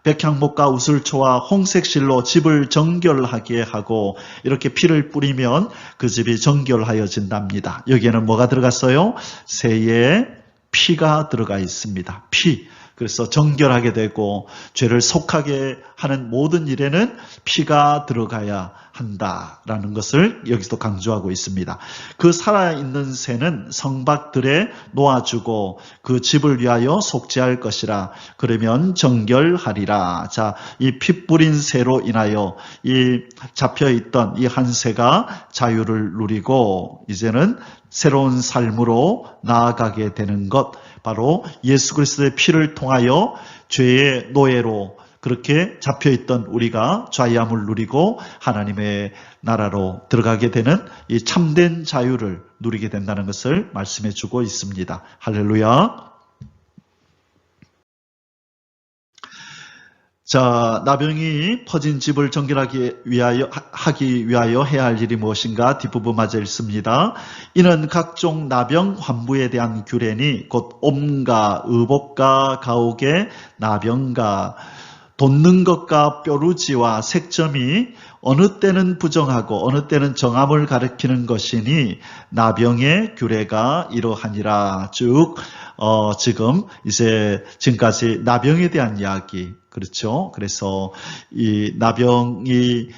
백향목과 우슬초와 홍색실로 집을 정결하게 하고 이렇게 피를 뿌리면 그 집이 정결하여진답니다. 여기에는 뭐가 들어갔어요? 새의 피가 들어가 있습니다. 피. 그래서 정결하게 되고 죄를 속하게 하는 모든 일에는 피가 들어가야 한다라는 것을 여기서 강조하고 있습니다. 그 살아있는 새는 성박들에 놓아주고 그 집을 위하여 속죄할 것이라. 그러면 정결하리라. 자, 이 피 뿌린 새로 인하여 이 잡혀있던 이 한 새가 자유를 누리고 이제는 새로운 삶으로 나아가게 되는 것, 바로 예수 그리스도의 피를 통하여 죄의 노예로 그렇게 잡혀있던 우리가 자유함을 누리고 하나님의 나라로 들어가게 되는 이 참된 자유를 누리게 된다는 것을 말씀해 주고 있습니다. 할렐루야. 자, 나병이 퍼진 집을 정결하기 위하여 해야 할 일이 무엇인가? 뒷부분 맞아 읽습니다. 이는 각종 나병 환부에 대한 규례니 곧 옴과 의복과 가옥의 나병과 돋는 것과 뾰루지와 색점이 어느 때는 부정하고 어느 때는 정함을 가리키는 것이니 나병의 규례가 이러하니라. 쭉 지금 이제 지금까지 나병에 대한 이야기, 그렇죠? 그래서 이 나병이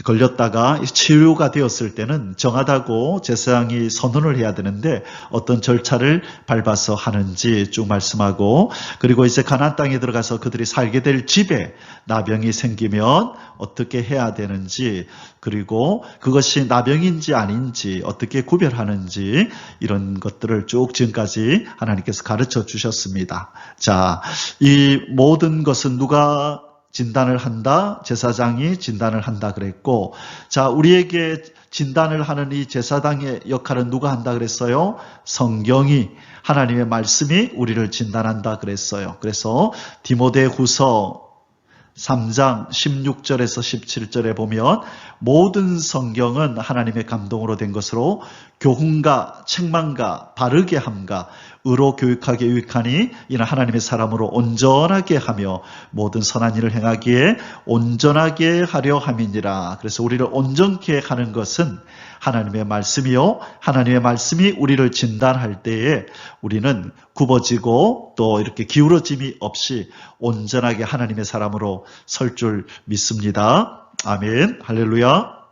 걸렸다가 치유가 되었을 때는 정하다고 제사장이 선언을 해야 되는데 어떤 절차를 밟아서 하는지 쭉 말씀하고, 그리고 이제 가나안 땅에 들어가서 그들이 살게 될 집에 나병이 생기면 어떻게 해야 되는지, 그리고 그것이 나병인지 아닌지 어떻게 구별하는지, 이런 것들을 쭉 지금까지 하나님께서 가르쳐 주셨습니다. 자, 이 모든 것은 누가 진단을 한다? 제사장이 진단을 한다 그랬고, 자, 우리에게 진단을 하는 이 제사장의 역할은 누가 한다 그랬어요? 성경이, 하나님의 말씀이 우리를 진단한다 그랬어요. 그래서 디모데후서 3장 16절에서 17절에 보면 모든 성경은 하나님의 감동으로 된 것으로 교훈과 책망과 바르게 함과 의로 교육하게 유익하니 이는 하나님의 사람으로 온전하게 하며 모든 선한 일을 행하기에 온전하게 하려 함이니라. 그래서 우리를 온전케 하는 것은 하나님의 말씀이요, 하나님의 말씀이 우리를 진단할 때에 우리는 굽어지고 또 이렇게 기울어짐이 없이 온전하게 하나님의 사람으로 설 줄 믿습니다. 아멘. 할렐루야.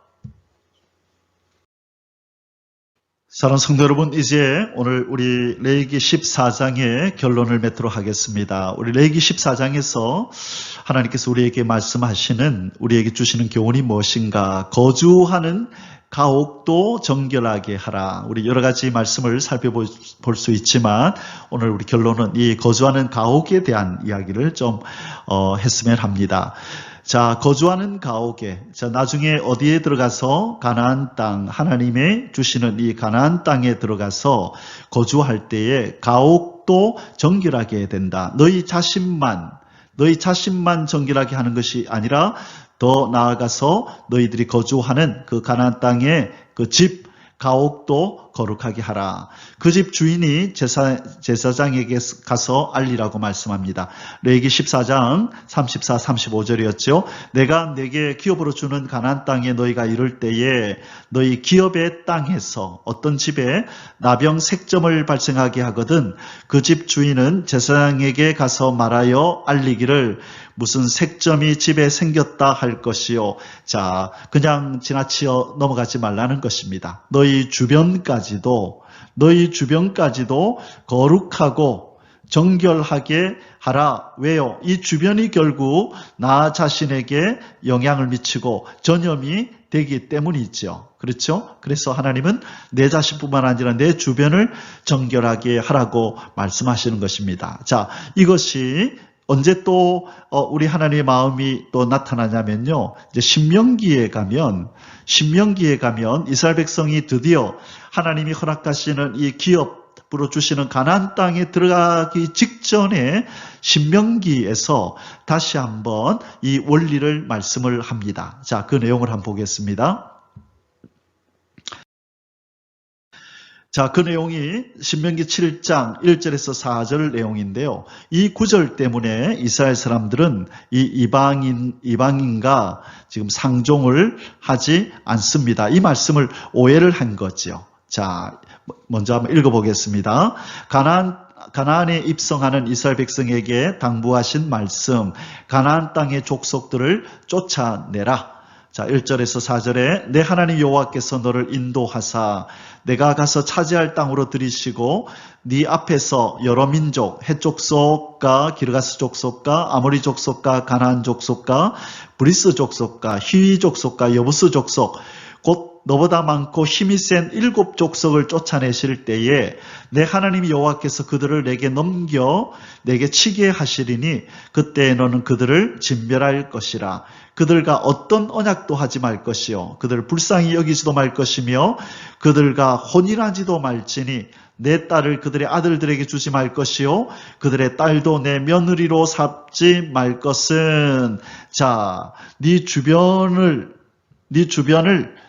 사랑하는 성도 여러분, 이제 오늘 우리 레위기 14장의 결론을 맺도록 하겠습니다. 우리 레위기 14장에서 하나님께서 우리에게 말씀하시는, 우리에게 주시는 교훈이 무엇인가? 거주하는 가옥도 정결하게 하라. 우리 여러 가지 말씀을 살펴볼 수 있지만 오늘 우리 결론은 이 거주하는 가옥에 대한 이야기를 좀 했으면 합니다. 자, 거주하는 가옥에, 자, 나중에 어디에 들어가서 가나안 땅, 하나님의 주시는 이 가나안 땅에 들어가서 거주할 때에 가옥도 정결하게 된다. 너희 자신만 정결하게 하는 것이 아니라 더 나아가서 너희들이 거주하는 그 가나안 땅의 그 집, 가옥도 거룩하게 하라. 그 집 주인이 제사장에게 가서 알리라고 말씀합니다. 레위기 14장 34, 35절이었죠. 내가 내게 기업으로 주는 가나안 땅에 너희가 이를 때에 너희 기업의 땅에서 어떤 집에 나병 색점을 발생하게 하거든 그 집 주인은 제사장에게 가서 말하여 알리기를 무슨 색점이 집에 생겼다 할 것이요. 자, 그냥 지나치어 넘어가지 말라는 것입니다. 너희 주변까지도 거룩하고 정결하게 하라. 왜요? 이 주변이 결국 나 자신에게 영향을 미치고 전염이 되기 때문이죠. 그렇죠? 그래서 하나님은 내 자신뿐만 아니라 내 주변을 정결하게 하라고 말씀하시는 것입니다. 자, 이것이 언제 또 우리 하나님의 마음이 또 나타나냐면요. 이제 신명기에 가면 이스라엘 백성이 드디어 하나님이 허락하시는 이 기업으로 주시는 가나안 땅에 들어가기 직전에 신명기에서 다시 한번 이 원리를 말씀을 합니다. 자, 그 내용을 한번 보겠습니다. 자, 그 내용이 신명기 7장 1절에서 4절 내용인데요. 이 구절 때문에 이스라엘 사람들은 이 이방인과 지금 상종을 하지 않습니다. 이 말씀을 오해를 한 거죠. 자, 먼저 한번 읽어보겠습니다. 가나안에 입성하는 이스라엘 백성에게 당부하신 말씀, 가나안 땅의 족속들을 쫓아내라. 자, 1절에서 4절에 내 하나님 여호와께서 너를 인도하사 내가 가서 차지할 땅으로 들이시고 네 앞에서 여러 민족, 헷 족속과 기르가스 족속과 아모리 족속과 가나안 족속과 브리스 족속과 히위 족속과 여부스 족속 곧 너보다 많고 힘이 센 7 족속을 쫓아내실 때에 내 하나님 여호와께서 그들을 내게 넘겨 내게 치게 하시리니 그때 너는 그들을 진멸할 것이라. 그들과 어떤 언약도 하지 말 것이요 그들을 불쌍히 여기지도 말 것이며 그들과 혼인하지도 말지니 내 딸을 그들의 아들들에게 주지 말 것이요 그들의 딸도 내 며느리로 삼지 말 것은. 자, 네 주변을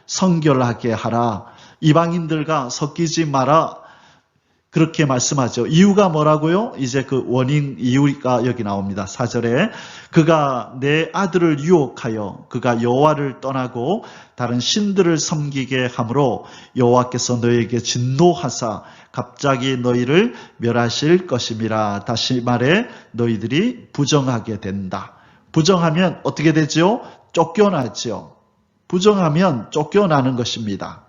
성결하게 하라. 이방인들과 섞이지 마라. 그렇게 말씀하죠. 이유가 뭐라고요? 이제 그 원인 이유가 여기 나옵니다. 4절에 그가 내 아들을 유혹하여 그가 여호와를 떠나고 다른 신들을 섬기게 하므로 여호와께서 너희에게 진노하사 갑자기 너희를 멸하실 것임이라. 다시 말해 너희들이 부정하게 된다. 부정하면 어떻게 되죠? 쫓겨나죠. 부정하면 쫓겨나는 것입니다.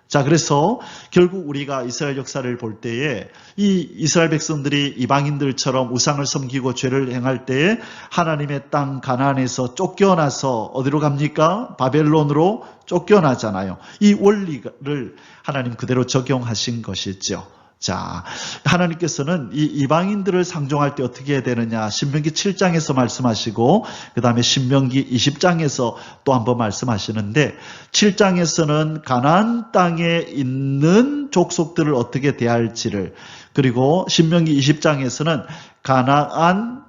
자, 그래서 결국 우리가 이스라엘 역사를 볼 때에 이 이스라엘 백성들이 이방인들처럼 우상을 섬기고 죄를 행할 때에 하나님의 땅 가나안에서 쫓겨나서 어디로 갑니까? 바벨론으로 쫓겨나잖아요. 이 원리를 하나님 그대로 적용하신 것이죠. 자, 하나님께서는 이 이방인들을 상종할 때 어떻게 해야 되느냐? 신명기 7장에서 말씀하시고 그 다음에 신명기 20장에서 또 한번 말씀하시는데 7장에서는 가나안 땅에 있는 족속들을 어떻게 대할지를, 그리고 신명기 20장에서는 가나안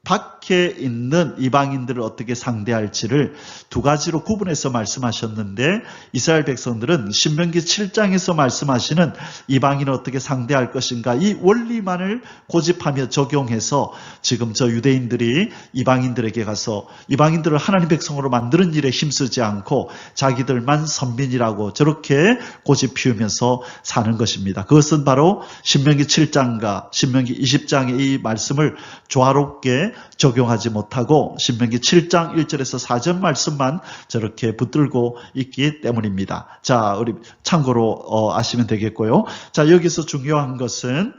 밖에 있는 이방인들을 어떻게 상대할지를 두 가지로 구분해서 말씀하셨는데 이스라엘 백성들은 신명기 7장에서 말씀하시는 이방인을 어떻게 상대할 것인가 이 원리만을 고집하며 적용해서 지금 저 유대인들이 이방인들에게 가서 이방인들을 하나님 백성으로 만드는 일에 힘쓰지 않고 자기들만 선민이라고 저렇게 고집 피우면서 사는 것입니다. 그것은 바로 신명기 7장과 신명기 20장의 이 말씀을 조화롭게 적용하지 못하고 신명기 7장 1절에서 4절 말씀만 저렇게 붙들고 있기 때문입니다. 자, 우리 참고로 아시면 되겠고요. 자, 여기서 중요한 것은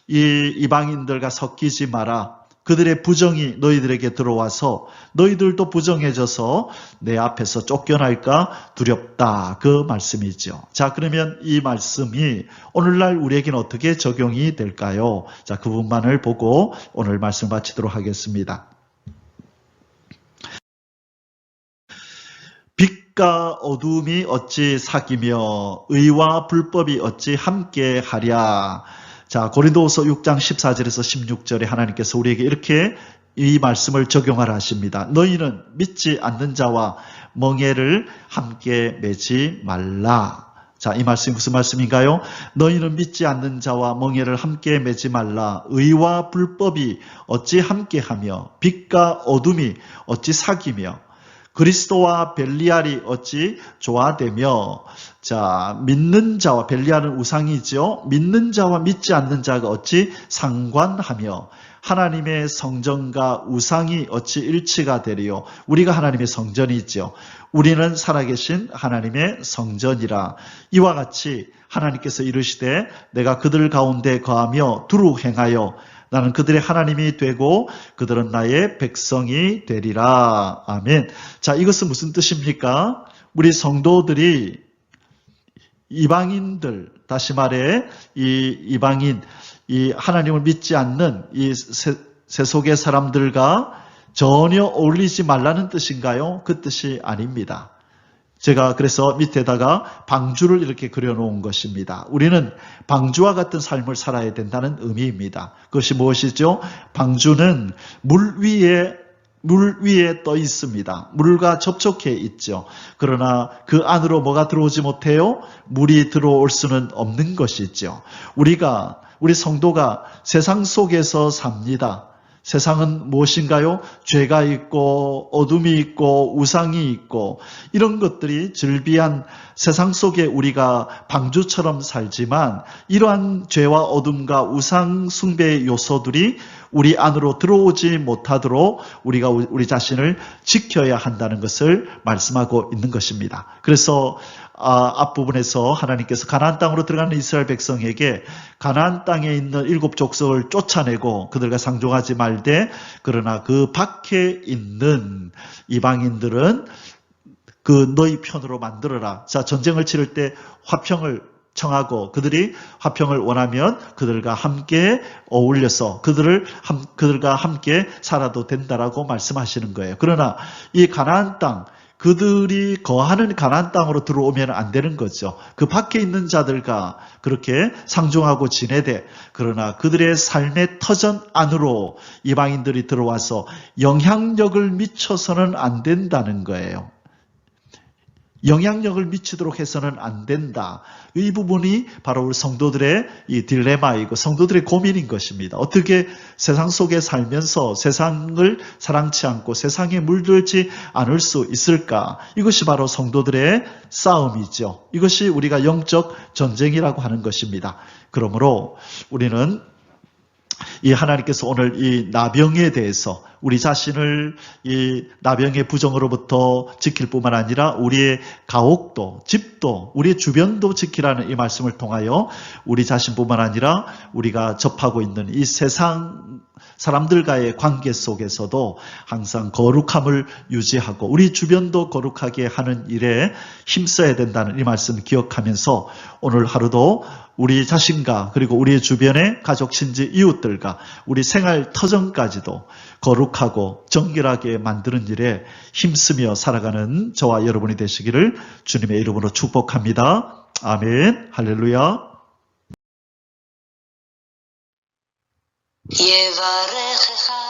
이 이방인들과 섞이지 마라. 그들의 부정이 너희들에게 들어와서 너희들도 부정해져서 내 앞에서 쫓겨날까 두렵다. 그 말씀이죠. 자, 그러면 이 말씀이 오늘날 우리에게는 어떻게 적용이 될까요? 자, 그 부분만을 보고 오늘 말씀 마치도록 하겠습니다. 빛과 어둠이 어찌 사귀며 의와 불법이 어찌 함께 하랴. 자, 고린도후서 6장 14절에서 16절에 하나님께서 우리에게 이렇게 이 말씀을 적용하라 하십니다. 너희는 믿지 않는 자와 멍에를 함께 매지 말라. 자, 이 말씀이 무슨 말씀인가요? 너희는 믿지 않는 자와 멍에를 함께 매지 말라. 의와 불법이 어찌 함께하며 빛과 어둠이 어찌 사귀며 그리스도와 벨리알이 어찌 조화되며. 자, 믿는 자와, 벨리알은 우상이죠. 믿는 자와 믿지 않는 자가 어찌 상관하며 하나님의 성전과 우상이 어찌 일치가 되리요. 우리가 하나님의 성전이죠. 우리는 살아계신 하나님의 성전이라. 이와 같이 하나님께서 이르시되 내가 그들 가운데 거하며 두루 행하여 나는 그들의 하나님이 되고 그들은 나의 백성이 되리라. 아멘. 자, 이것은 무슨 뜻입니까? 우리 성도들이 이방인들, 다시 말해 이 이방인, 이 하나님을 믿지 않는 이 세속의 사람들과 전혀 어울리지 말라는 뜻인가요? 그 뜻이 아닙니다. 제가 그래서 밑에다가 방주를 이렇게 그려놓은 것입니다. 우리는 방주와 같은 삶을 살아야 된다는 의미입니다. 그것이 무엇이죠? 방주는 물 위에 물 위에 떠 있습니다. 물과 접촉해 있죠. 그러나 그 안으로 뭐가 들어오지 못해요? 물이 들어올 수는 없는 것이죠. 우리 성도가 세상 속에서 삽니다. 세상은 무엇인가요? 죄가 있고 어둠이 있고 우상이 있고 이런 것들이 즐비한 세상 속에 우리가 방주처럼 살지만 이러한 죄와 어둠과 우상 숭배의 요소들이 우리 안으로 들어오지 못하도록 우리가 우리 자신을 지켜야 한다는 것을 말씀하고 있는 것입니다. 그래서 앞부분에서 하나님께서 가나안 땅으로 들어가는 이스라엘 백성에게 가나안 땅에 있는 7 족속을 쫓아내고 그들과 상종하지 말되 그러나 그 밖에 있는 이방인들은 그 너희 편으로 만들어라. 자, 전쟁을 치를 때 화평을 청하고 그들이 화평을 원하면 그들과 함께 어울려서 그들과 함께 살아도 된다라고 말씀하시는 거예요. 그러나 이 가나안 땅 그들이 거하는 가나안 땅으로 들어오면 안 되는 거죠. 그 밖에 있는 자들과 그렇게 상종하고 지내되 그러나 그들의 삶의 터전 안으로 이방인들이 들어와서 영향력을 미쳐서는 안 된다는 거예요. 영향력을 미치도록 해서는 안 된다. 이 부분이 바로 우리 성도들의 이 딜레마이고 성도들의 고민인 것입니다. 어떻게 세상 속에 살면서 세상을 사랑치 않고 세상에 물들지 않을 수 있을까? 이것이 바로 성도들의 싸움이죠. 이것이 우리가 영적 전쟁이라고 하는 것입니다. 그러므로 우리는 이 하나님께서 오늘 이 나병에 대해서 우리 자신을 이 나병의 부정으로부터 지킬 뿐만 아니라 우리의 가옥도, 집도, 우리의 주변도 지키라는 이 말씀을 통하여 우리 자신뿐만 아니라 우리가 접하고 있는 이 세상 사람들과의 관계 속에서도 항상 거룩함을 유지하고 우리 주변도 거룩하게 하는 일에 힘써야 된다는 이 말씀을 기억하면서 오늘 하루도 우리 자신과 그리고 우리의 주변의 가족, 친지, 이웃들과 우리 생활 터전까지도 거룩하고 정결하게 만드는 일에 힘쓰며 살아가는 저와 여러분이 되시기를 주님의 이름으로 축복합니다. 아멘. 할렐루야. יברכך